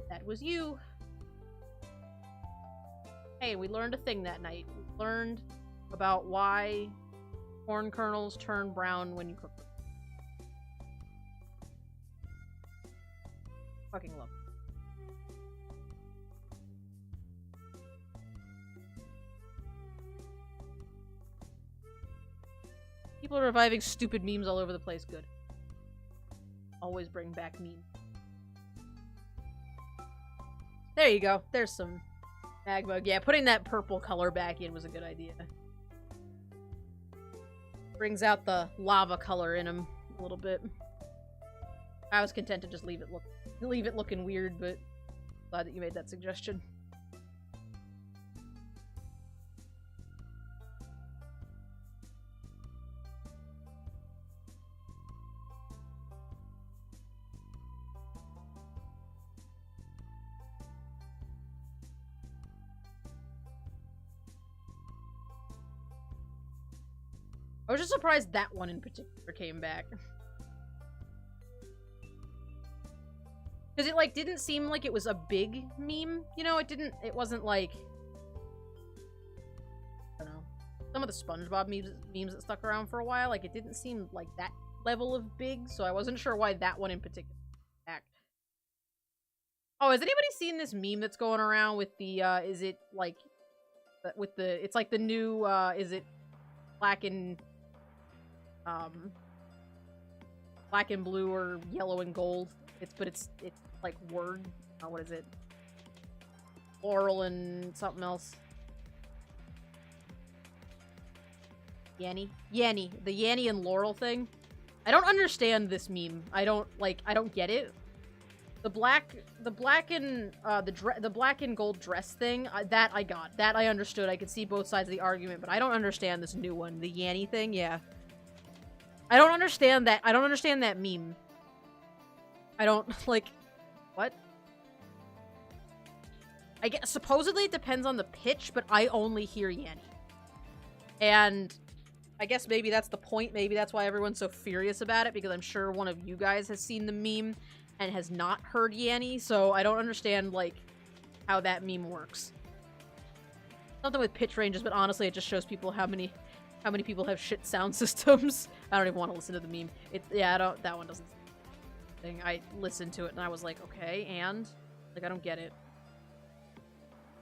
That was you. Hey, we learned a thing that night. We learned about why Corn kernels turn brown when you cook them. Fucking love. People are reviving stupid memes all over the place. Good. Always bring back memes. There you go. There's some magma. Yeah, putting that purple color back in was a good idea. Brings out the lava color in him a little bit. I was content to just leave it looking weird, but glad that you made that suggestion. I was just surprised that one in particular came back. Because it, like, didn't seem like it was a big meme, you know? It wasn't like... I don't know. Some of the SpongeBob memes that stuck around for a while, like, it didn't seem like that level of big, so I wasn't sure why that one in particular came back. Oh, has anybody seen this meme that's going around with the, is it, like... with the... It's like the new, is it black and blue or yellow and gold. It's like word. What is it? Laurel and something else. Yanny. The Yanny and Laurel thing. I don't understand this meme. I don't get it. The black and gold dress thing, that I got. That I understood. I could see both sides of the argument, but I don't understand this new one. The Yanny thing, yeah. I don't understand that. I don't understand that meme. I don't, like, what? I guess, supposedly it depends on the pitch, but I only hear Yanny. And I guess maybe that's the point. Maybe that's why everyone's so furious about it, because I'm sure one of you guys has seen the meme and has not heard Yanny, so I don't understand, like, how that meme works. Something with pitch ranges, but honestly, it just shows people how many people have shit sound systems. I don't even want to listen to the meme. That one doesn't thing. I listened to it and I was like, okay, and? Like, I don't get it.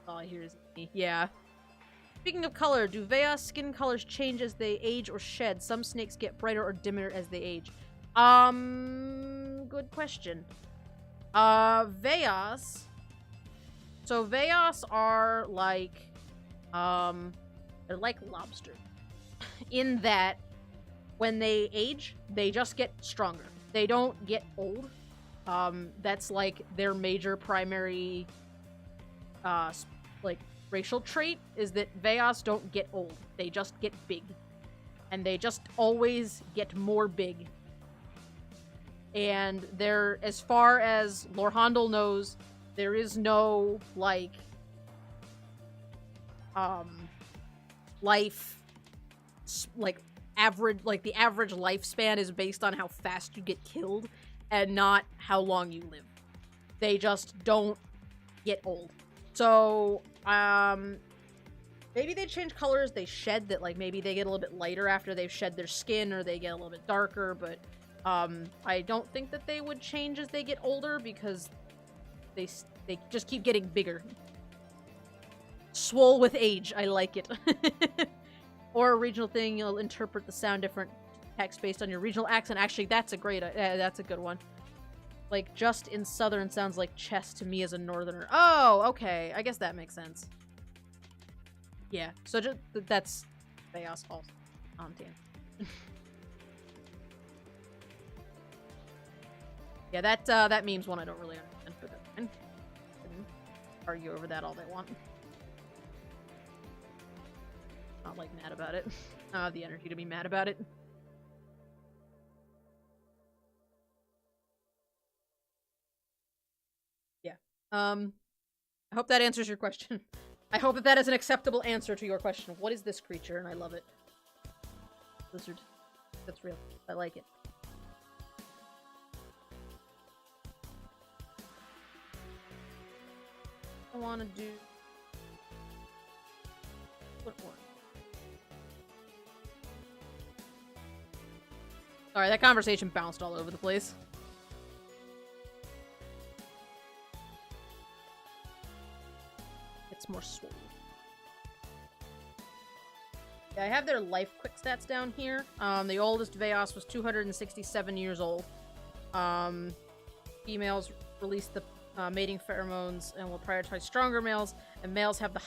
All I hear is me. Yeah. Speaking of color, do Veias skin colors change as they age or shed? Some snakes get brighter or dimmer as they age. Good question. Veias. So Veias are like, they're like lobster. In that, when they age, they just get stronger. They don't get old. That's like their major primary, like, racial trait, is that Veias don't get old. They just get big. And they just always get more big. And they're, as far as Lorhandel knows, there is no, like, life, like, average, like, the average lifespan is based on how fast you get killed and not how long you live. They just don't get old. So, maybe they change colors, they shed, that, like, maybe they get a little bit lighter after they've shed their skin, or they get a little bit darker, but, I don't think that they would change as they get older, because they just keep getting bigger. Swole with age, I like it. Or a regional thing, you'll interpret the sound different text based on your regional accent. Actually, that's a good one. Like, just in southern sounds like chest to me as a northerner. Oh, okay. I guess that makes sense. Yeah, so just, that's Veias also. Tangent. Yeah, that meme's one I don't really understand, but that's fine. I can argue over that all they want. Not, like, mad about it. I don't have the energy to be mad about it. Yeah. I hope that answers your question. I hope that is an acceptable answer to your question. What is this creature? And I love it. Lizard. That's real. I like it. I want to do... What more? Sorry, that conversation bounced all over the place. It's more swole. Yeah, I have their life quick stats down here. The oldest Veias was 267 years old. Females release the mating pheromones and will prioritize stronger males, and males have the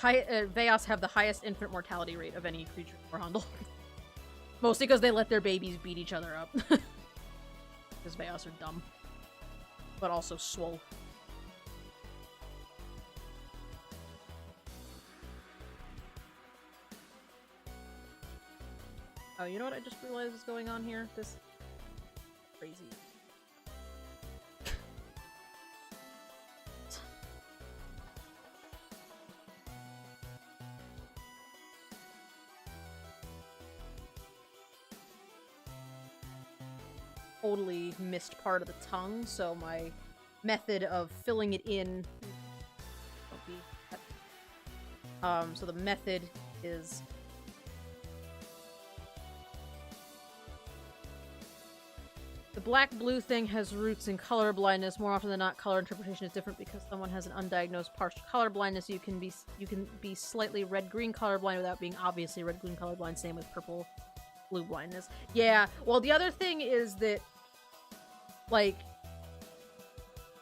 Veias have the highest infant mortality rate of any creature in Rondel. Mostly because they let their babies beat each other up. Because Veias are dumb. But also swole. Oh, you know what I just realized is going on here? This... crazy. Totally missed part of the tongue, so my method of filling it in... so the method is... The black-blue thing has roots in color blindness. More often than not, color interpretation is different because someone has an undiagnosed partial color blindness. You can be slightly red-green colorblind without being obviously red-green colorblind. Same with purple-blue blindness. Yeah, well, the other thing is that, like,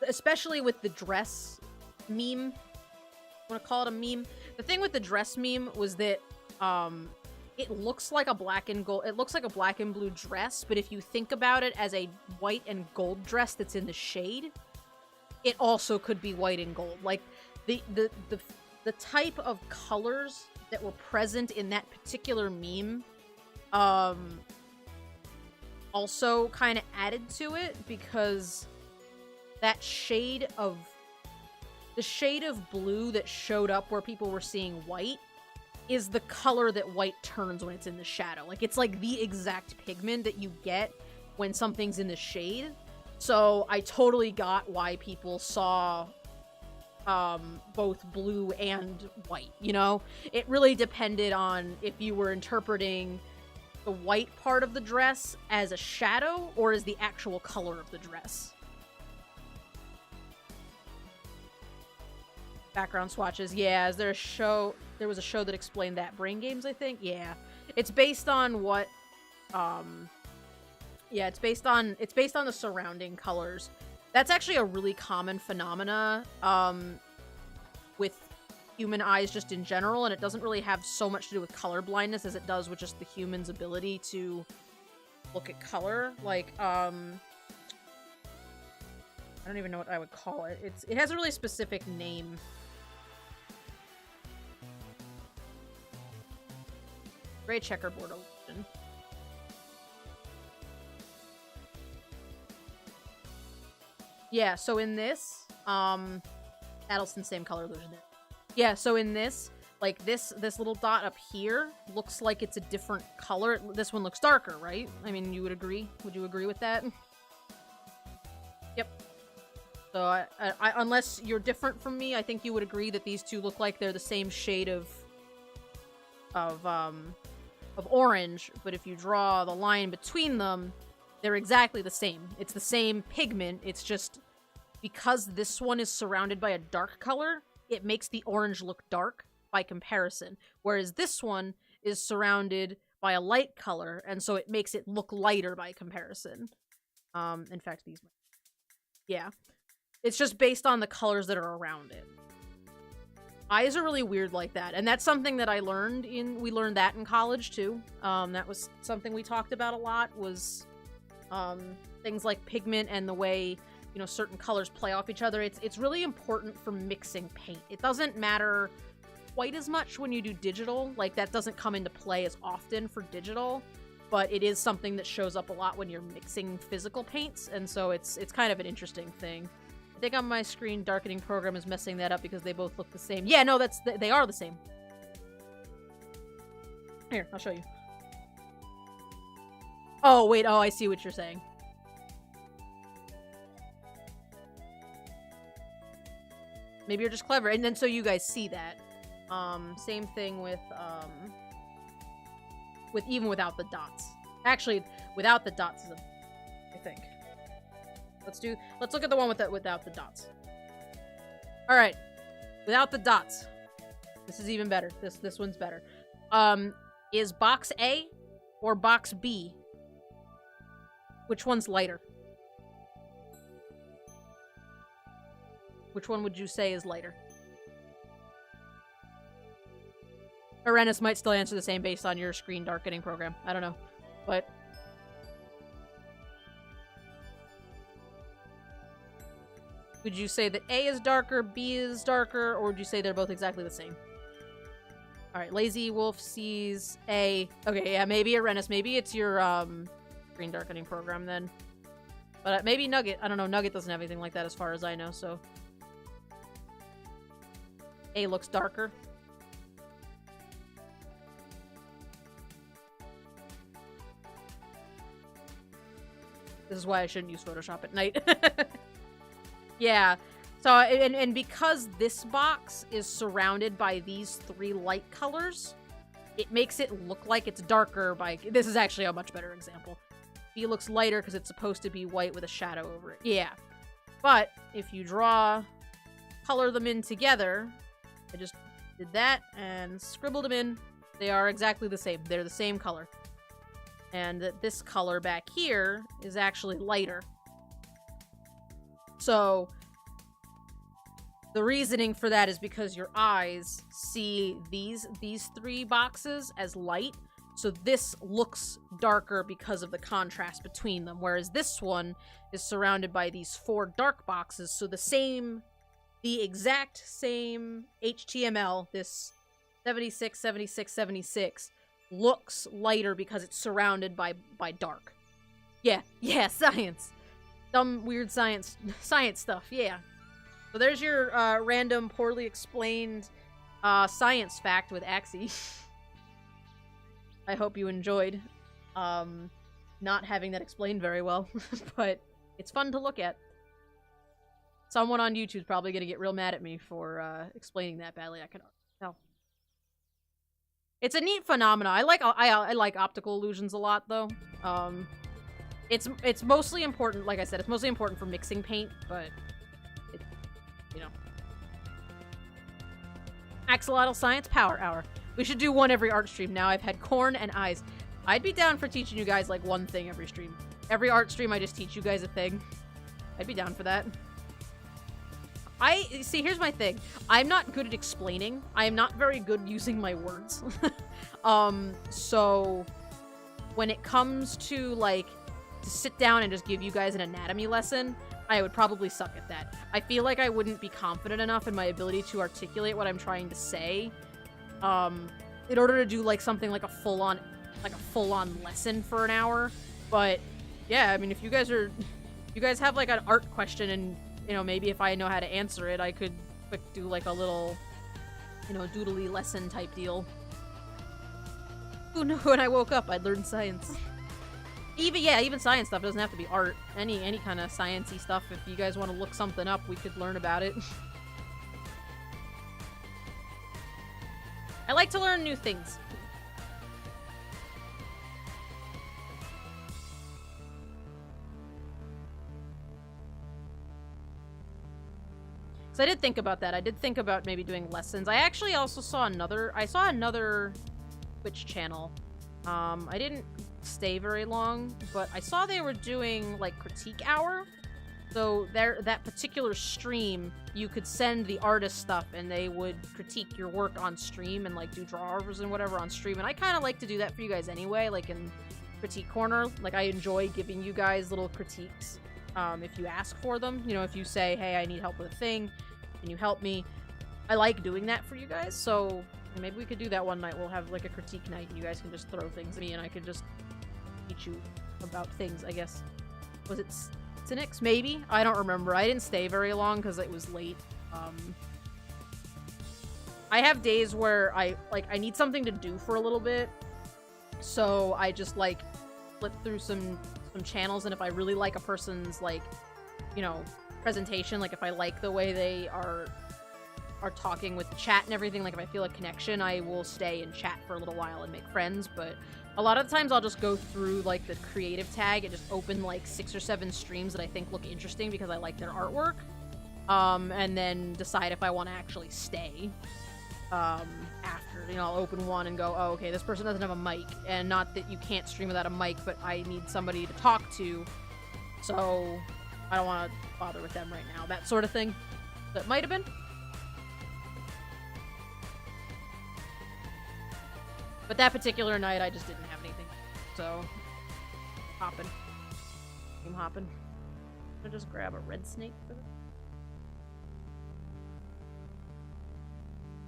especially with the dress meme, I want to call it a meme. The thing with the dress meme was that, it looks like a black and gold. It looks like a black and blue dress, but if you think about it as a white and gold dress that's in the shade, it also could be white and gold. Like the type of colors that were present in that particular meme, also kind of added to it because that shade of blue that showed up where people were seeing white is the color that white turns when it's in the shadow. Like, it's like the exact pigment that you get when something's in the shade. So I totally got why people saw both blue and white, you know? It really depended on if you were interpreting the white part of the dress as a shadow or as the actual color of the dress. Background swatches. Yeah, is there a show... There was a show that explained that. Brain Games, I think? Yeah. It's based on what... Yeah, it's based on the surrounding colors. That's actually a really common phenomena with human eyes just in general, and it doesn't really have so much to do with color blindness as it does with just the human's ability to look at color. Like, I don't even know what I would call it. It has a really specific name. Gray checkerboard illusion. Yeah, so in this, Addleston's same color illusion there. Yeah, so in this, like, this little dot up here looks like it's a different color. This one looks darker, right? I mean, you would agree? Would you agree with that? Yep. So, I unless you're different from me, I think you would agree that these two look like they're the same shade of orange, but if you draw the line between them, they're exactly the same. It's the same pigment, it's just because this one is surrounded by a dark color, it makes the orange look dark by comparison, whereas this one is surrounded by a light color, and so it makes it look lighter by comparison. In fact, these... Yeah. It's just based on the colors that are around it. Eyes are really weird like that, and that's something that I learned we learned that in college, too. That was something we talked about a lot, was, things like pigment and the way, you know, certain colors play off each other. It's really important for mixing paint. It doesn't matter quite as much when you do digital, like, that doesn't come into play as often for digital, but it is something that shows up a lot when you're mixing physical paints, and so it's kind of an interesting thing. I think on my screen, darkening program is messing that up because they both look the same. Yeah, no, they are the same. Here, I'll show you. Oh, wait, oh, I see what you're saying. Maybe you're just clever, and then so you guys see that. Same thing with even without the dots. Actually, without the dots is a think. Let's look at the one without the dots. All right, without the dots. This is even better. This one's better. Is box A or box B? Which one's lighter? Which one would you say is lighter? Arenas might still answer the same based on your screen darkening program. I don't know. But would you say that A is darker, B is darker, or would you say they're both exactly the same? Alright, Lazy Wolf sees A. Okay, yeah, maybe Arenas. Maybe it's your screen darkening program then. But maybe Nugget. I don't know. Nugget doesn't have anything like that as far as I know, so. A looks darker. This is why I shouldn't use Photoshop at night. Yeah. So, and because this box is surrounded by these 3 light colors, it makes it look like it's darker by... This is actually a much better example. B looks lighter because it's supposed to be white with a shadow over it. Yeah. But if you color them in together, I just did that and scribbled them in. They are exactly the same. They're the same color. And this color back here is actually lighter. So the reasoning for that is because your eyes see these 3 boxes as light. So this looks darker because of the contrast between them. Whereas this one is surrounded by these 4 dark boxes. So the exact same HTML, this 76, 76, 76, looks lighter because it's surrounded by dark. Yeah, science. Dumb, weird science stuff, yeah. So there's your random, poorly explained science fact with Axie. I hope you enjoyed not having that explained very well, but it's fun to look at. Someone on YouTube's probably gonna get real mad at me for explaining that badly. I can tell. It's a neat phenomena. I like optical illusions a lot, though. It's mostly important, like I said, it's mostly important for mixing paint, but you know. Axolotl Science Power Hour. We should do one every art stream. Now I've had corn and eyes. I'd be down for teaching you guys like one thing every stream. Every art stream, I just teach you guys a thing. I'd be down for that. See, here's my thing. I'm not good at explaining. I am not very good using my words. So when it comes to, like, to sit down and just give you guys an anatomy lesson, I would probably suck at that. I feel like I wouldn't be confident enough in my ability to articulate what I'm trying to say, in order to do, like, something like a full-on lesson for an hour. But, yeah, I mean, if you guys have, like, an art question and, you know, maybe if I know how to answer it, I could do, like, a little, you know, doodly lesson type deal. Who knew when I woke up I'd learn science? Even science stuff doesn't have to be art. Any kind of science-y stuff. If you guys want to look something up, we could learn about it. I like to learn new things. So I did think about that. I did think about maybe doing lessons. I actually also saw another Twitch channel. I didn't stay very long, but I saw they were doing, like, critique hour. So that particular stream, you could send the artist stuff and they would critique your work on stream and, like, do drawovers and whatever on stream. And I kind of like to do that for you guys anyway, like in Critique Corner. Like, I enjoy giving you guys little critiques if you ask for them. You know, if you say, hey, I need help with a thing, can you help me? I like doing that for you guys, so maybe we could do that one night. We'll have, like, a critique night and you guys can just throw things at me and I could just teach you about things, I guess. Was it Cynics? Maybe? I don't remember. I didn't stay very long because it was late. I have days where I need something to do for a little bit, so I just, like, flip through some channels, and if I really like a person's, like, you know, presentation, like if I like the way they are are talking with the chat and everything, like if I feel a connection, I will stay and chat for a little while and make friends, but a lot of the times I'll just go through like the creative tag and just open like 6 or 7 streams that I think look interesting because I like their artwork, and then decide if I want to actually stay. After, you know, I'll open one and go, oh, okay, this person doesn't have a mic, and not that you can't stream without a mic, but I need somebody to talk to, so I don't want to bother with them right now, that sort of thing. That might have been. But that particular night, I just didn't have anything, so hopping. I'm hopping. I'm gonna just grab a red snake for this.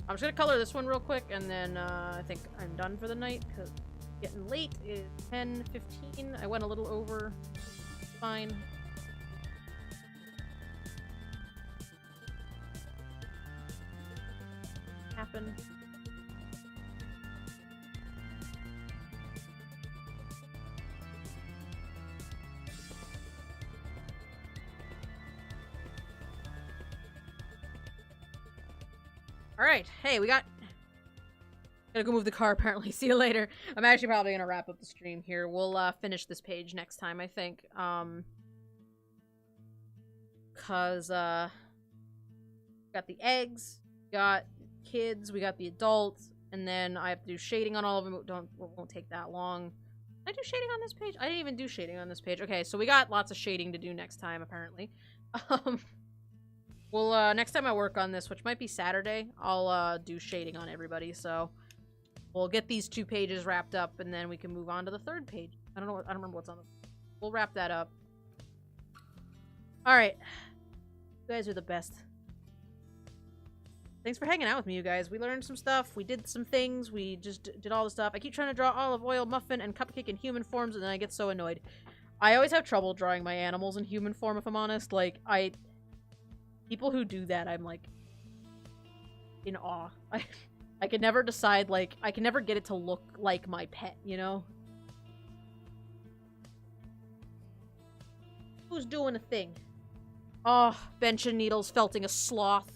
I'm just gonna color this one real quick, and then I think I'm done for the night, because it's getting late. It's 10:15. I went a little over. Fine. Happen. Alright, hey, we got... Gotta go move the car, apparently. See you later. I'm actually probably gonna wrap up the stream here. We'll, finish this page next time, I think. Cause, got the eggs, got kids, we got the adults, and then I have to do shading on all of them. It won't take that long. Did I do shading on this page? I didn't even do shading on this page. Okay, so we got lots of shading to do next time, apparently. Well, next time I work on this, which might be Saturday, I'll, do shading on everybody, so we'll get these 2 pages wrapped up, and then we can move on to the 3rd page. I don't remember what's on the... We'll wrap that up. Alright. You guys are the best. Thanks for hanging out with me, you guys. We learned some stuff, we did some things, we just did all the stuff. I keep trying to draw olive oil, muffin, and cupcake in human forms, and then I get so annoyed. I always have trouble drawing my animals in human form, if I'm honest. Like, people who do that, I'm, like, in awe. I can never decide, like, I can never get it to look like my pet, you know? Who's doing a thing? Oh, Bench and Needle's felting a sloth.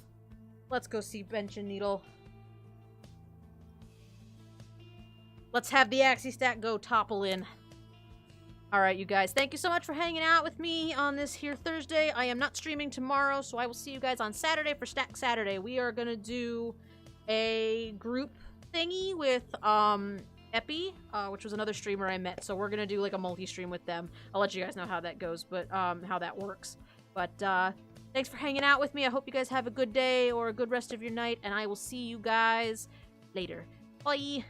Let's go see Bench and Needle. Let's have the Axie Stack go topple in. Alright, you guys, thank you so much for hanging out with me on this here Thursday. I am not streaming tomorrow, so I will see you guys on Saturday for Stack Saturday. We are gonna do a group thingy with, Epi, which was another streamer I met, so we're gonna do, like, a multi-stream with them. I'll let you guys know how that goes, but, how that works. But, thanks for hanging out with me. I hope you guys have a good day or a good rest of your night, and I will see you guys later. Bye!